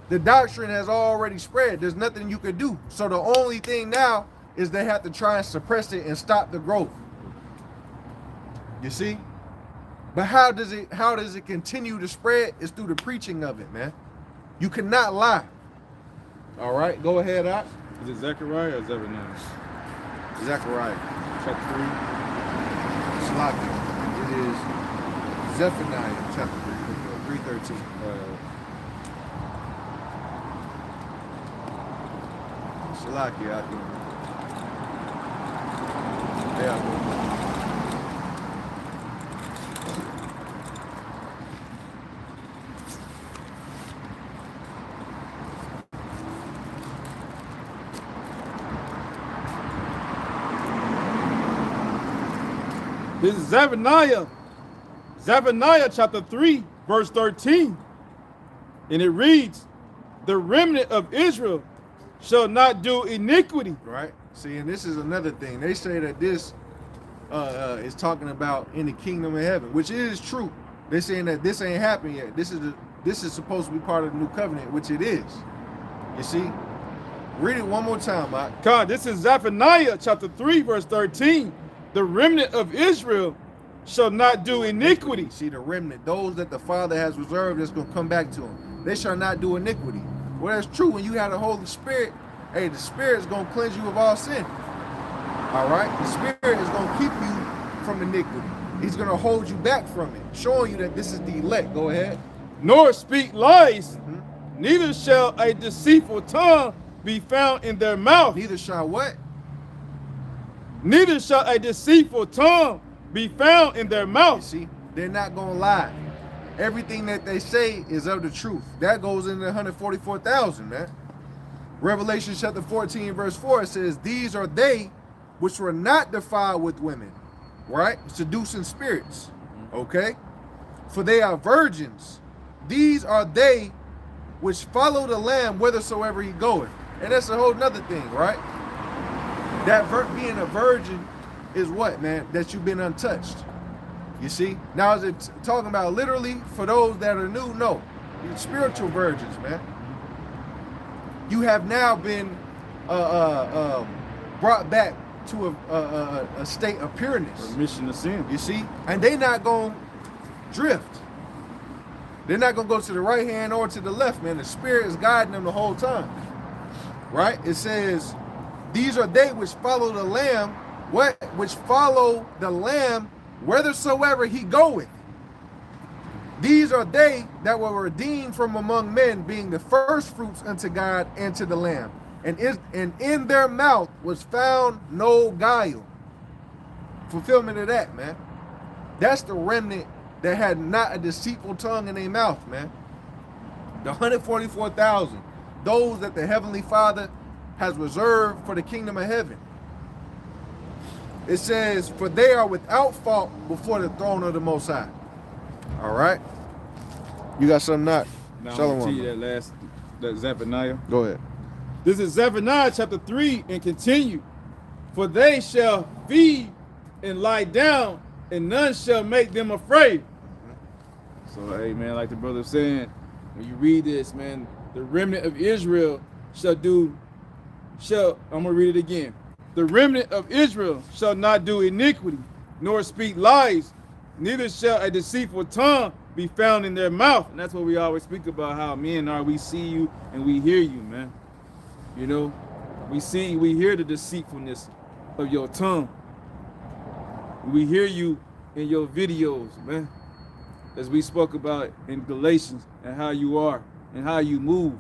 The doctrine has already spread. There's nothing you can do. So the only thing now is they have to try and suppress it and stop the growth. You see? But how does it continue to spread? It's through the preaching of it, man. You cannot lie. All right, go ahead, Ak. Is it Zechariah or Zephaniah? Zechariah. Chapter 3. Slaki. It is Zephaniah chapter 3, 3:13. Slaki, I think. Yeah. This is Zephaniah. Zephaniah chapter 3, verse 13. And it reads, the remnant of Israel shall not do iniquity. Right. See, and this is another thing. They say that this is talking about in the kingdom of heaven, which is true. They're saying that this ain't happened yet. This is supposed to be part of the new covenant, which it is. You see? Read it one more time, Mike. God, this is Zephaniah chapter 3, verse 13. The remnant of Israel shall not do iniquity. See, the remnant, those that the Father has reserved that's going to come back to him. They shall not do iniquity. Well, that's true. When you have the Holy Spirit, hey, the Spirit is going to cleanse you of all sin. All right? The Spirit is going to keep you from iniquity. He's going to hold you back from it, showing you that this is the elect. Go ahead. Nor speak lies, neither shall a deceitful tongue be found in their mouth. Neither shall what? Neither shall a deceitful tongue be found in their mouth. You see, they're not going to lie. Everything that they say is of the truth. That goes into 144,000, man. Revelation chapter 14, verse 4, it says, these are they which were not defiled with women, right? Seducing spirits, okay? For they are virgins. These are they which follow the Lamb whithersoever he goeth. And that's a whole nother thing, right? That being a virgin is what, man? That you've been untouched. You see? Now, is it talking about literally for those that are new? No. You're spiritual virgins, man. You have now been brought back to a state of pureness. Remission of sin. You see? And they're not going to drift. They're not going to go to the right hand or to the left, man. The Spirit is guiding them the whole time. Right? It says, these are they which follow the Lamb, which follow the Lamb whithersoever he goeth. These are they that were redeemed from among men, being the first fruits unto God and to the Lamb. And in their mouth was found no guile. Fulfillment of that, man. That's the remnant that had not a deceitful tongue in their mouth, man. The 144,000, those that the Heavenly Father has reserved for the kingdom of heaven. It says, for they are without fault before the throne of the Most High. All right. You got something not? Now I'm going to tell you that Zephaniah. Go ahead. This is Zephaniah chapter 3 and continue. For they shall feed and lie down, and none shall make them afraid. So, hey, man, like the brother was saying, when you read this, man, the remnant of Israel I'm going to read it again. The remnant of Israel shall not do iniquity, nor speak lies, neither shall a deceitful tongue be found in their mouth. And that's what we always speak about, how men are. We see you and we hear you, man. You know, we hear the deceitfulness of your tongue. We hear you in your videos, man, as we spoke about in Galatians, and how you are and how you move.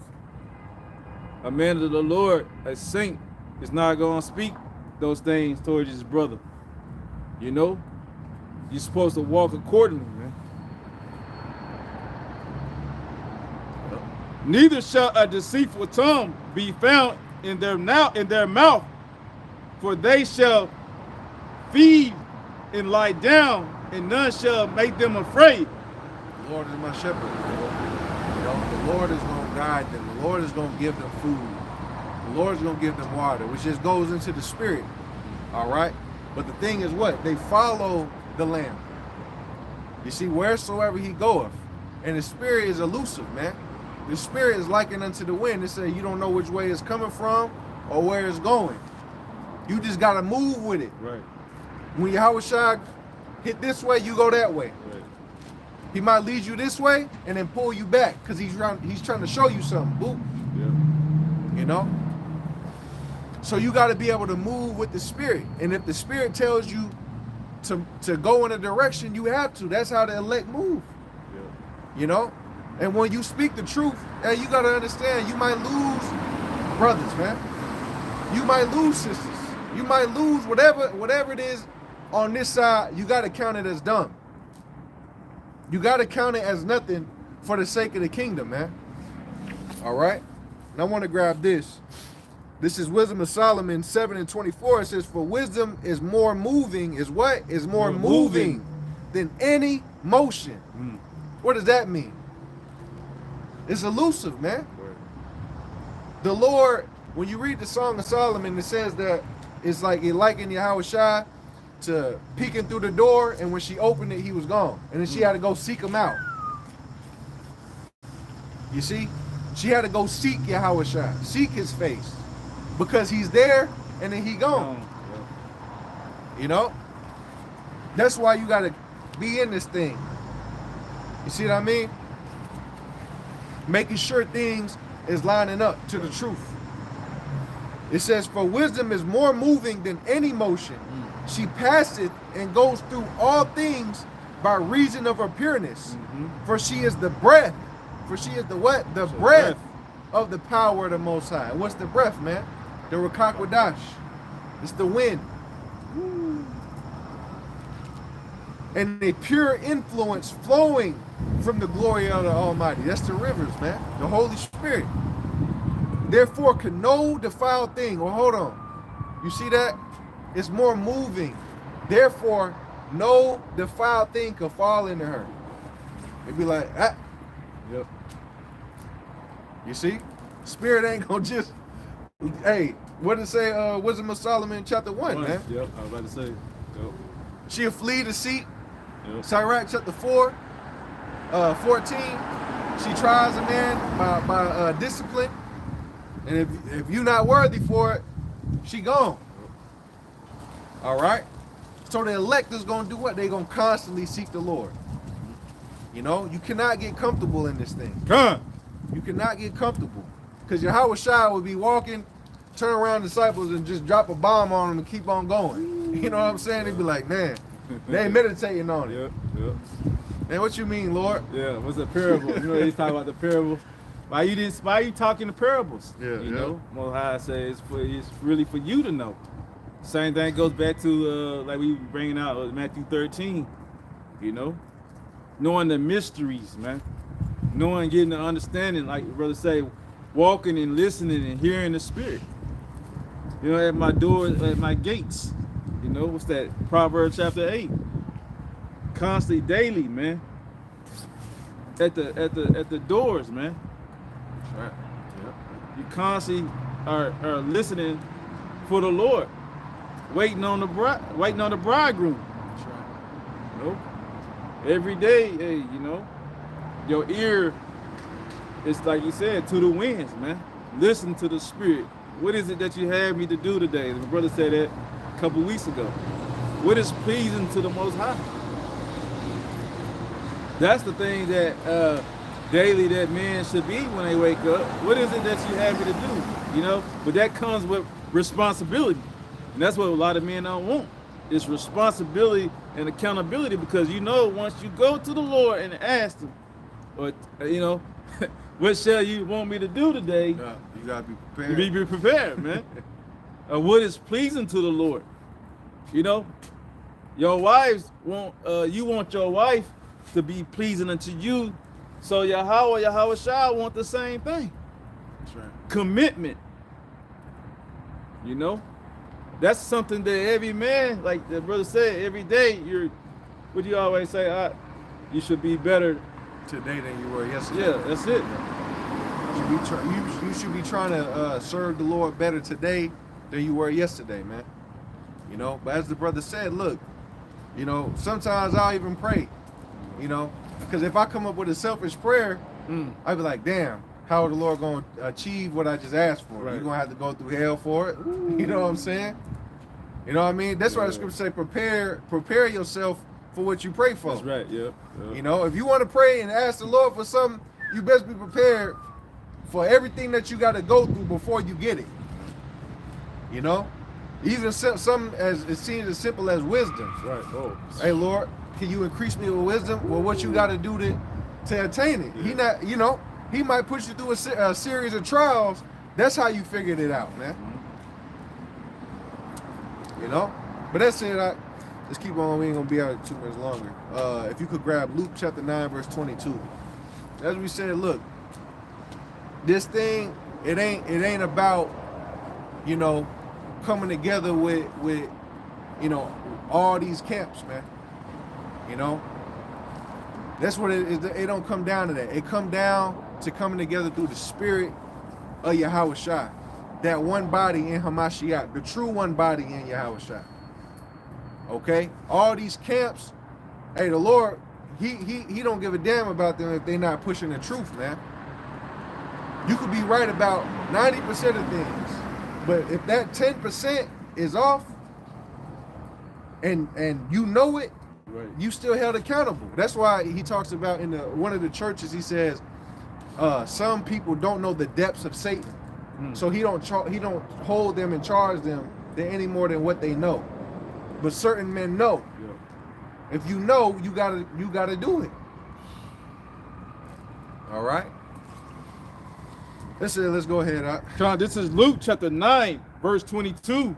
A man of the Lord, a saint, is not going to speak those things towards his brother. You know, you're supposed to walk accordingly, man. Neither shall a deceitful tongue be found in their mouth, for they shall feed and lie down, and none shall make them afraid. The Lord is my shepherd. You know, the Lord is going to guide them. The Lord is going to give them food. The Lord is going to give them water, which just goes into the spirit. All right? But the thing is what? They follow the Lamb. You see, wheresoever he goeth. And the spirit is elusive, man. The spirit is likened unto the wind. It says you don't know which way it's coming from or where it's going. You just got to move with it. Right. When Yahushua hit this way, you go that way. Right. He might lead you this way and then pull you back because he's trying to show you something. Boop. Yeah. You know? So you got to be able to move with the spirit. And if the spirit tells you to go in a direction, you have to. That's how the elect move. Yeah. You know? And when you speak the truth, hey, you got to understand, you might lose brothers, man. You might lose sisters. You might lose whatever it is on this side. You got to count it as dumb. You got to count it as nothing for the sake of the kingdom, man. All right? And I want to grab this. This is Wisdom of Solomon 7:24. It says, for wisdom is more moving, is what? Is more moving than any motion. What does that mean? It's elusive, man. The Lord, when you read the Song of Solomon, it says that it's like it likened Yahushua to peeking through the door, and when she opened it, he was gone. And then she had to go seek him out. You see? She had to go seek Yahushua, seek his face. Because he's there, and then he gone. You know? That's why you got to be in this thing. You see what I mean? Making sure things is lining up to the truth. It says, for wisdom is more moving than any motion. She passeth and goes through all things by reason of her pureness. For she is the breath. For she is the what? The breath of the power of the Most High. What's the breath, man? The Ruach HaKodesh. It's the wind. And a pure influence flowing from the glory of the Almighty. That's the rivers, man. The Holy Spirit. Therefore, can no defiled thing. Well, hold on. You see that? It's more moving. Therefore, no defiled thing can fall into her. It'd be like, ah. Yep. You see? Spirit ain't gonna just, hey, what did it say, Wisdom of Solomon chapter 1, man? Yep, I was about to say. Yep. She'll flee the seat. Yep. Sirach chapter 4, 14. She tries a man by discipline. And if you're not worthy for it, she gone. All right? So the elect is going to do what? They're going to constantly seek the Lord. You know, you cannot get comfortable in this thing. Come. You cannot get comfortable. Because Yahushua would be walking, turn around disciples and just drop a bomb on them and keep on going. You know what I'm saying? They'd be like, man, they ain't meditating on it. Yep. Man, what you mean, Lord? Yeah, what's a parable? You know, he's talking about the parable. Why you talking the parables? Yeah, you yeah. know, Most High says it's really for you to know. Same thing goes back to like we bringing out Matthew 13. You know, knowing the mysteries, man. Knowing, getting the understanding, like your brother say, walking and listening and hearing the Spirit. You know, at my doors, at my gates. You know, what's that? Proverbs chapter 8. Constantly, daily, man. At the doors, man. That's right. Yeah. You constantly are listening for the Lord, waiting on the bridegroom. That's right. You know, every day, hey, you know, your ear is like you said to the winds, man. Listen to the Spirit. What is it that you have me to do today? My brother said that a couple weeks ago. What is pleasing to the Most High? That's the thing that daily that men should be when they wake up. What is it that you have me to do? You know, but that comes with responsibility, and that's what a lot of men don't want. It's responsibility and accountability, because you know once you go to the Lord and ask Him, or you know, what shall you want me to do today? Yeah, you gotta be prepared. Be prepared, man. What is pleasing to the Lord? You know, your wives want you want your wife to be pleasing unto you, so Yahweh Shai want the same thing. That's right. Commitment. You know, that's something that every man, like the brother said, every day what do you always say? You should be better Today than you were yesterday. Yeah, that's it. You should be trying to serve the Lord better today than you were yesterday, man. You know, but as the brother said, look, you know, sometimes I'll even pray, you know, because if I come up with a selfish prayer, I'd be like, damn, how the Lord going to achieve what I just asked for? Right. You're going to have to go through hell for it. You know what I'm saying? You know what I mean? That's why the scripture say, prepare yourself for what you pray for. That's right, yeah. You know, if you want to pray and ask the Lord for something, you best be prepared for everything that you got to go through before you get it. You know, even something as it seems as simple as wisdom. Right. Oh. Hey, Lord, can you increase me with wisdom? Well, what you got to do to attain it? He not, you know, He might push you through a series of trials. That's how you figured it out, man. You know, but that's it. Let's keep on. We ain't gonna be out too much longer. If you could grab Luke chapter 9, verse 22. As we said, look, this thing, it ain't about, you know, coming together with you know, all these camps, man. You know, that's what it is. It don't come down to that. It come down to coming together through the Spirit of Yahweh Shai, that one body in Hamashiach, the true one body in Yahweh Shai. Okay, all these camps, hey, the Lord, he don't give a damn about them if they're not pushing the truth, man. You could be right about 90% of things, but if that 10% is off, and you know it, Right. you still held accountable. That's why he talks about in one of the churches, he says, some people don't know the depths of Satan, so he don't hold them and charge them any more than what they know. But certain men know. Yeah. If you know, you gotta do it. All right. Let's go ahead. John, this is Luke chapter 9, verse 22.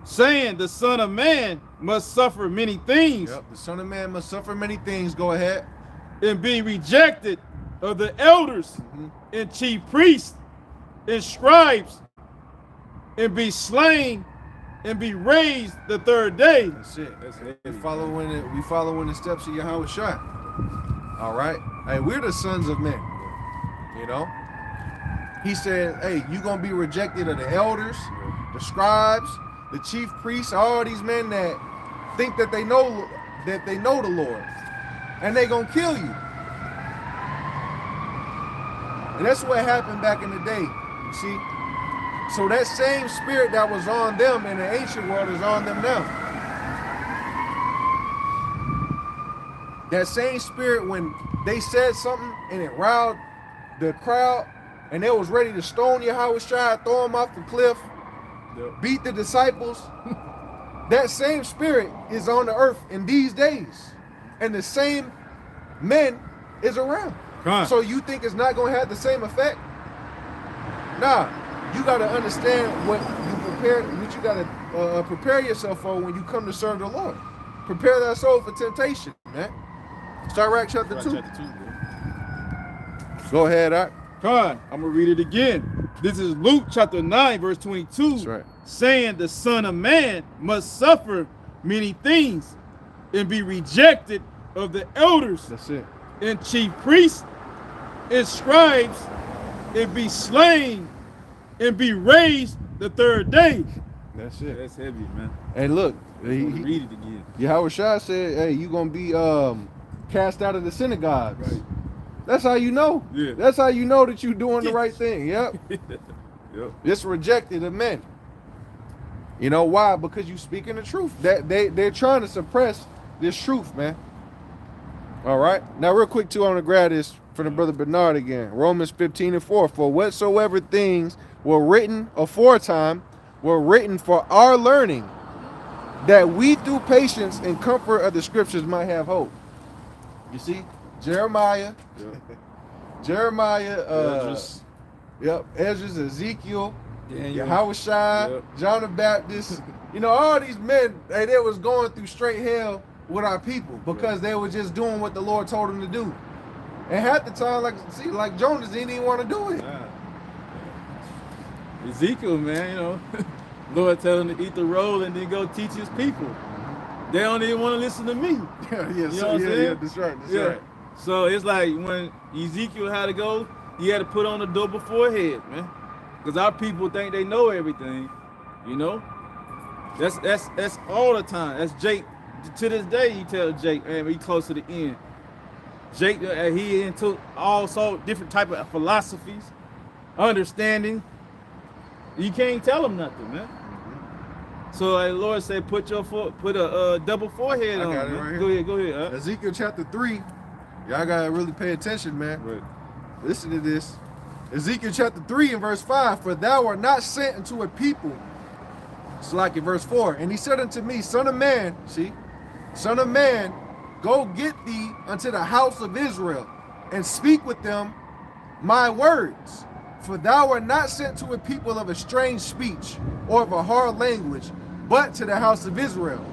Saying the Son of Man must suffer many things. Yep. The Son of Man must suffer many things. Go ahead. And be rejected of the elders and chief priests and scribes, and be slain and be raised the third day. That's it. We following the steps of Yahweh Shai. All right. Hey, we're the sons of men. You know. He said, hey, you're gonna be rejected of the elders, the scribes, the chief priests, all these men that think that they know the Lord, and they gonna kill you. And that's what happened back in the day. You see. So that same spirit that was on them in the ancient world is on them now. That same spirit, when they said something and it riled the crowd and they was ready to stone Yahweh Shai, throw him off the cliff, beat the disciples, that same spirit is on the earth in these days. and the same men is around. Con. So you think it's not going to have the same effect? Nah, you got to understand what you got to prepare yourself for when you come to serve the Lord. Prepare that soul for temptation, man. Sirach chapter 2. Chapter 2, bro. Go ahead, Art. Con, I'm going to read it again. This is Luke chapter 9, verse 22. That's right. Saying the Son of Man must suffer many things and be rejected of the elders That's it. and chief priests and scribes and be slain and be raised the third day. That's it. That's heavy, man. Hey, look. Read it again. Yahweh Shai said, hey, you're going to be cast out of the synagogues. Right. That's how you know. Yeah. That's how you know that you're doing the right thing. Yep. Yep. It's rejected of men. You know why? Because you speaking the truth. That they're trying to suppress this truth, man. All right. Now, real quick, too, I want to grab this from the brother Bernard again. Romans 15:4. For whatsoever things were written aforetime were written for our learning, that we through patience and comfort of the scriptures might have hope. You see, Jeremiah, Esdras. Ezra, Ezekiel, Daniel. Yahushua, John the Baptist. You know, all these men, they was going through straight hell with our people because they were just doing what the Lord told them to do. And half the time, like Jonas didn't even want to do it. Yeah. Ezekiel, man, you know, Lord tell him to eat the roll and then go teach his people. They don't even want to listen to me. Yeah, that's right. That's right. So it's like when Ezekiel had to go, he had to put on a double forehead, man. Because our people think they know everything, you know? That's all the time. That's Jake. To this day, he tells Jake, man, he close to the end. Jake, he into all sorts different type of philosophies, understanding. You can't tell him nothing, man. So the Lord said, put a double forehead on. I got it man. right here. Go ahead. Ezekiel chapter 3. Y'all gotta really pay attention, man. Right. Listen to this. Ezekiel chapter 3 and verse 5. For thou art not sent into a people. It's like in verse 4. And he said unto me, Son of man, see, Son of man, go get thee unto the house of Israel, and speak with them my words. For thou art not sent to a people of a strange speech, or of a hard language, but to the house of Israel.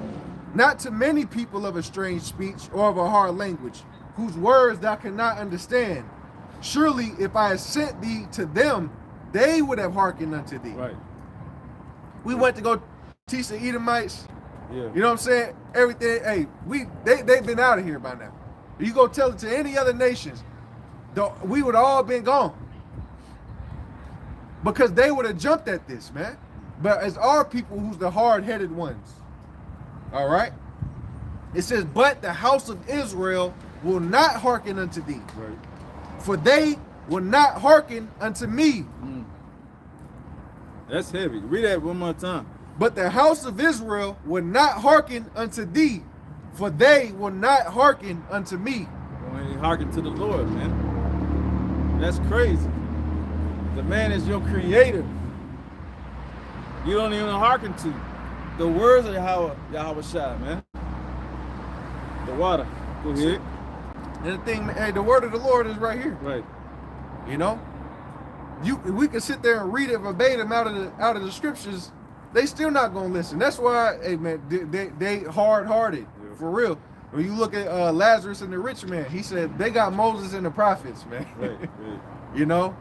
Not to many people of a strange speech, or of a hard language, whose words thou cannot understand. Surely if I had sent thee to them, they would have hearkened unto thee. Right. We went to go teach the Edomites. Yeah. You know what I'm saying? Everything, hey, they've been out of here by now. You go tell it to any other nations, we would all been gone. Because they would have jumped at this, man. But it's our people who's the hard-headed ones. All right? It says, but the house of Israel will not hearken unto thee. Right. For they will not hearken unto me. That's heavy. Read that one more time. But the house of Israel will not hearken unto thee, for they will not hearken unto me. When you hearken to the Lord, man. That's crazy. The man is your creator. You don't even hearken to the words of Yahweh Shai, man. The water. Go ahead. And the thing, hey, the word of the Lord is right here. Right. You know? We can sit there and read it verbatim out of the scriptures. They still not gonna listen. That's why, hey man, they hard-hearted, for real. When you look at Lazarus and the rich man, he said they got Moses and the prophets, man. Right. You know?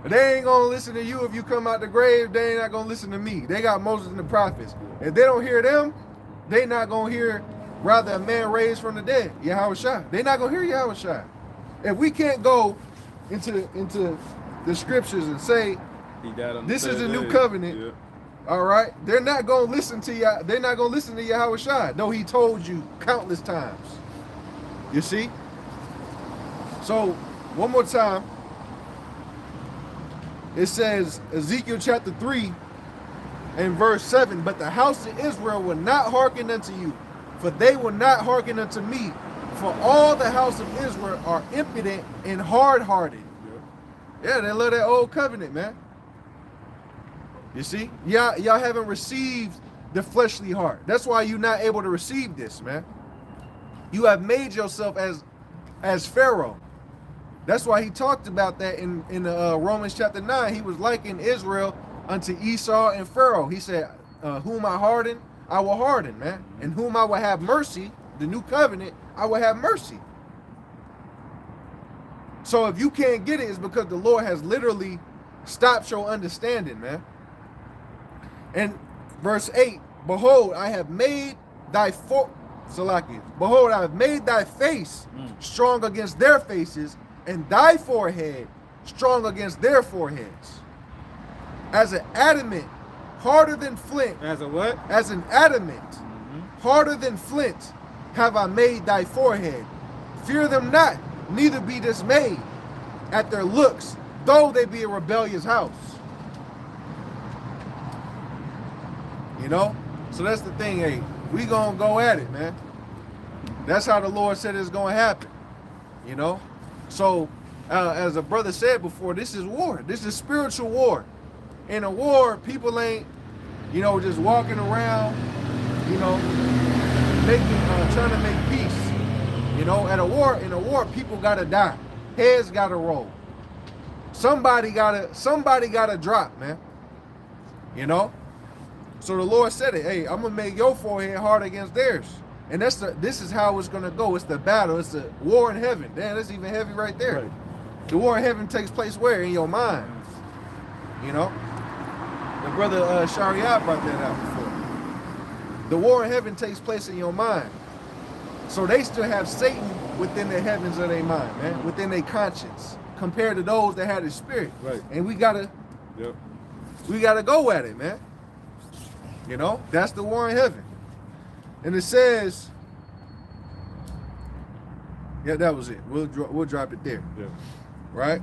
They ain't gonna listen to you if you come out the grave. They ain't not gonna listen to me. They got Moses and the prophets. If they don't hear them, they not gonna hear rather a man raised from the dead, Yahweh Shai. They not gonna hear Yahweh Shai. If we can't go into the scriptures and say this is a new covenant, all right, they're not gonna listen to you. They're not gonna listen to Yahweh Shai, though he told you countless times. You see? So one more time. It says, Ezekiel chapter 3 and verse 7, but the house of Israel will not hearken unto you, for they will not hearken unto me, for all the house of Israel are impudent and hard-hearted. Yeah, they love that old covenant, man. You see? Y'all haven't received the fleshly heart. That's why you're not able to receive this, man. You have made yourself as Pharaoh. That's why he talked about that in Romans chapter 9. He was liking Israel unto Esau and Pharaoh. He said, whom I harden, I will harden, man. And whom I will have mercy, the new covenant, I will have mercy. So if you can't get it, it's because the Lord has literally stopped your understanding, man. And verse 8, behold, I have made behold, I have made thy face strong against their faces, and thy forehead strong against their foreheads. As an adamant, harder than flint. As a what? As an adamant, harder than flint, have I made thy forehead. Fear them not, neither be dismayed at their looks, though they be a rebellious house. You know? So that's the thing, hey, we gonna go at it, man. That's how the Lord said it's gonna happen. You know? So, as a brother said before, this is war. This is spiritual war. In a war, people ain't, just walking around, trying to make peace. In a war, people gotta die. Heads gotta roll. Somebody gotta drop, man. So the Lord said it. Hey, I'm gonna make your forehead hard against theirs. And this is how it's gonna go. It's the battle. It's the war in heaven. Damn, that's even heavy right there. Right. The war in heaven takes place where? In your mind. The brother Shariah brought that out before. The war in heaven takes place in your mind. So they still have Satan within the heavens of their mind, man, within their conscience, compared to those that had the spirit. Right. And we gotta go at it, man. That's the war in heaven. And it says, yeah, that was it. We'll drop it there. Yeah. Right?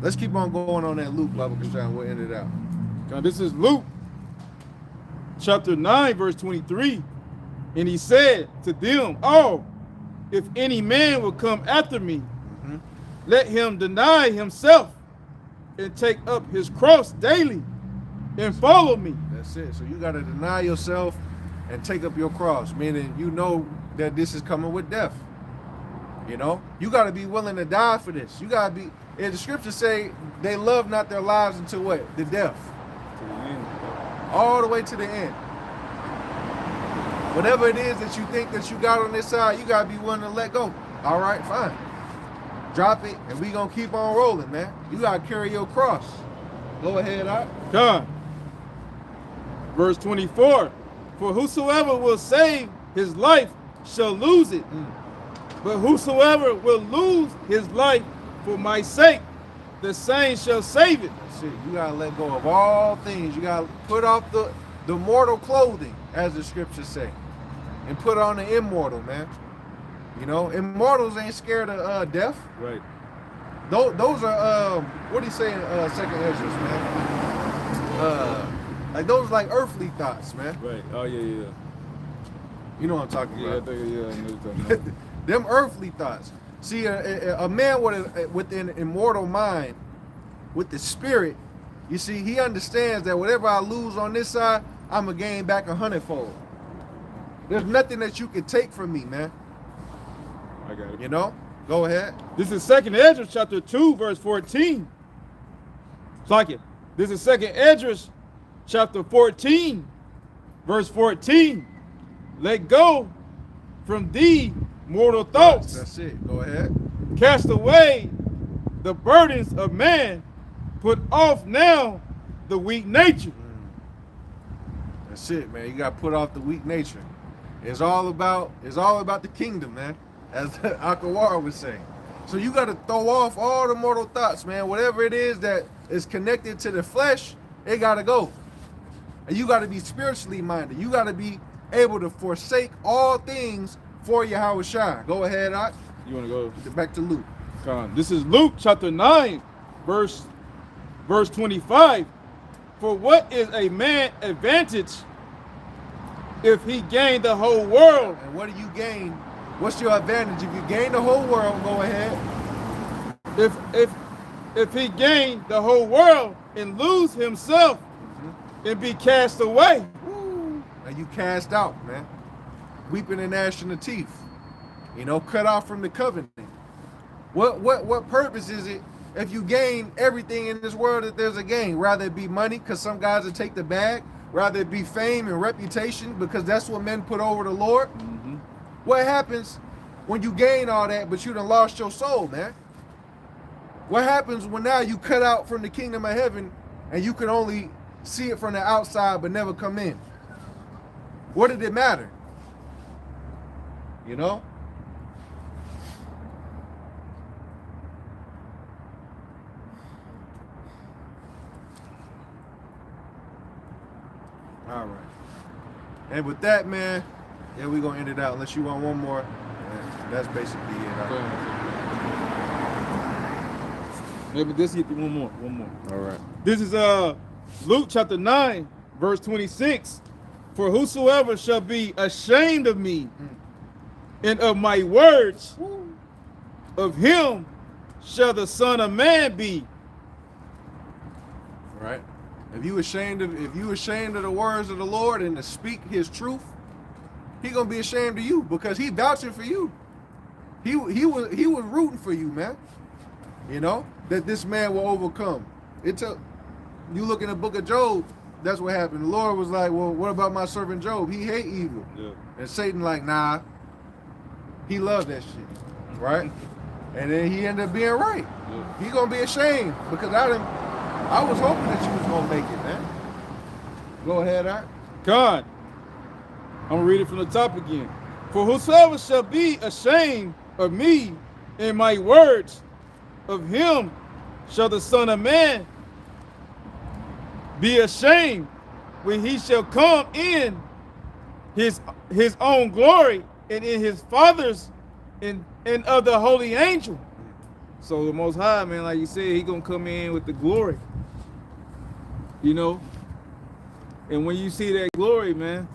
Let's keep on going on that Luke, Baba Kashan. We'll end it out. Now, this is Luke chapter 9, verse 23. And he said to them, if any man will come after me, let him deny himself and take up his cross daily and follow me. That's it. So you got to deny yourself and take up your cross, meaning that this is coming with death. You got to be willing to die for this. You got to be, and the scriptures say they love not their lives until what? The death. To the end. All the way to the end. Whatever it is that you think that you got on this side, you got to be willing to let go. All right, fine. Drop it, and we going to keep on rolling, man. You got to carry your cross. Go ahead, Art. God. Verse 24. For whosoever will save his life shall lose it. But whosoever will lose his life for my sake, the same shall save it. That's it. You got to let go of all things. You got to put off the mortal clothing, as the scriptures say, and put on the immortal, man. Immortals ain't scared of death. Right. Those are, what do you say in Second Ezra, man? Like those like earthly thoughts, man. Right. Oh, yeah. You know what I'm talking about. I know what you're talking about. Them earthly thoughts. See, a man with an immortal mind, with the spirit, you see, he understands that whatever I lose on this side, I'm going to gain back 100-fold. There's nothing that you can take from me, man. I got it. Go ahead. This is 2nd Esdras chapter 2, verse 14. It's like it. This is 2nd Esdras chapter 14, verse 14. Let go from thee mortal thoughts. That's it. Go ahead. Cast away the burdens of man. Put off now the weak nature. That's it, man. You got to put off the weak nature. It's all about the kingdom, man, as Akawara would say. So you got to throw off all the mortal thoughts, man. Whatever it is that is connected to the flesh, it got to go. And you got to be spiritually minded. You got to be able to forsake all things for Yahweh Shai. Go ahead, Ak. You want to go back to Luke? This is Luke chapter 9, verse 25. For what is a man advantage if he gain the whole world? And what do you gain? What's your advantage if you gain the whole world? Go ahead. If he gain the whole world and lose himself and be cast away. Woo. Now you cast out, man. weeping and gnashing of teeth, cut off from the covenant. What purpose is it if you gain everything in this world that there's a gain? Rather it be money, because some guys will take the bag, rather it be fame and reputation, because that's what men put over the Lord. Mm-hmm. What happens when you gain all that, but you done lost your soul, man? What happens when now you cut out from the kingdom of heaven and you can only see it from the outside but never come in? What did it matter? All right. And with that, man, yeah, we're going to end it out. Unless you want one more. Yeah, that's basically it. Maybe this get one more. All right. This is Luke chapter 9, verse 26. For whosoever shall be ashamed of me and of my words, of him shall the Son of Man be. Right. If you ashamed of the words of the Lord and to speak his truth, he gonna be ashamed of you, because he vouching for you. He was rooting for you, man. That this man will overcome. It took, you look in the book of Job, that's what happened. The Lord was like, well, what about my servant Job? He hate evil. Yeah. And Satan like, nah, he loved that shit, right? And then he ended up being right. Yeah. He gonna be ashamed, because I was hoping that you was gonna make it, man. Go ahead, Art. God, I'm gonna read it from the top again. For whosoever shall be ashamed of me and my words, of him shall the Son of Man be ashamed when he shall come in his own glory and in his Father's and of the holy angel. So the Most High, man, like you said, he gonna come in with the glory. And when you see that glory, man,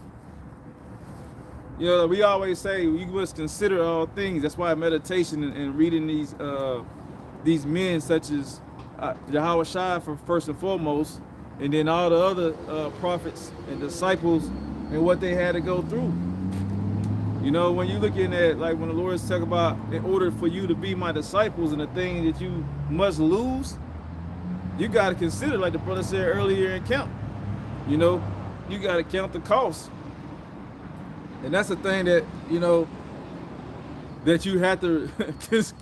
we always say you must consider all things. That's why meditation and reading these men such as Yahweh Shai for first and foremost, and then all the other prophets and disciples and what they had to go through. When you're looking at, like when the Lord is talking about, in order for you to be my disciples and the thing that you must lose, you got to consider, like the brother said earlier, and count. You got to count the cost. And that's the thing that, that you have to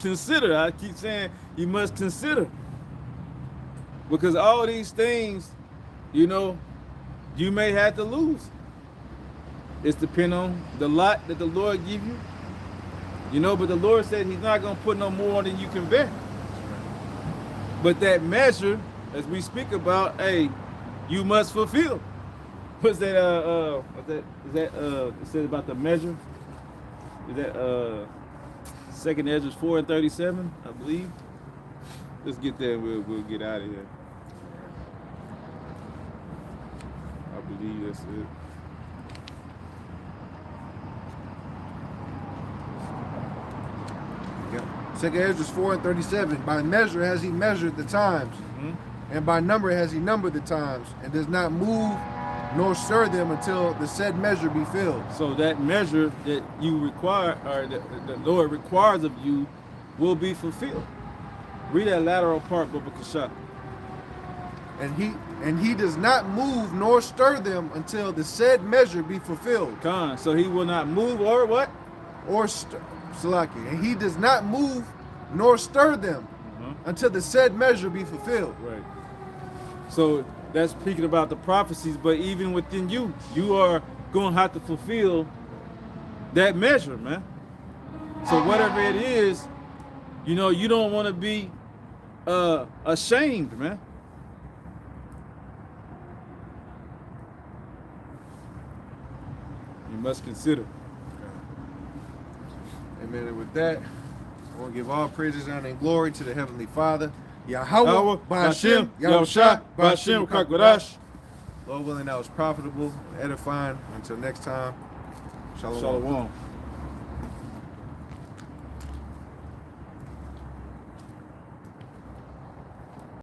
consider. I keep saying you must consider. Because all these things, you may have to lose. It's depend on the lot that the Lord give you. But the Lord said he's not going to put no more than you can bear. But that measure, as we speak about, hey, you must fulfill. What's that, is that it says about the measure? Is that 2nd Ezra 4:37, I believe? Let's get there and we'll get out of here. I believe that's it. Yeah. 2nd Ezra 4:37. By measure has he measured the times, and by number has he numbered the times, and does not move nor stir them until the said measure be filled. So that measure that you require, or that the Lord requires of you, will be fulfilled. Read that lateral part, Baba Kasha. And he does not move nor stir them until the said measure be fulfilled. Khan. So he will not move or what? Or stir. Salaki. And he does not move nor stir them until the said measure be fulfilled. Right. So that's speaking about the prophecies, but even within you, you are going to have to fulfill that measure, man. So whatever it is, you don't want to be ashamed, man. You must consider. Amen. And with that, I want to give all praises, honor, and glory to the Heavenly Father, Yahweh, Ba'ashem, Yahushua, Ba'ashem, Kakwadash. Lord willing, that was profitable, edifying. Until next time, Shalom. Shalom.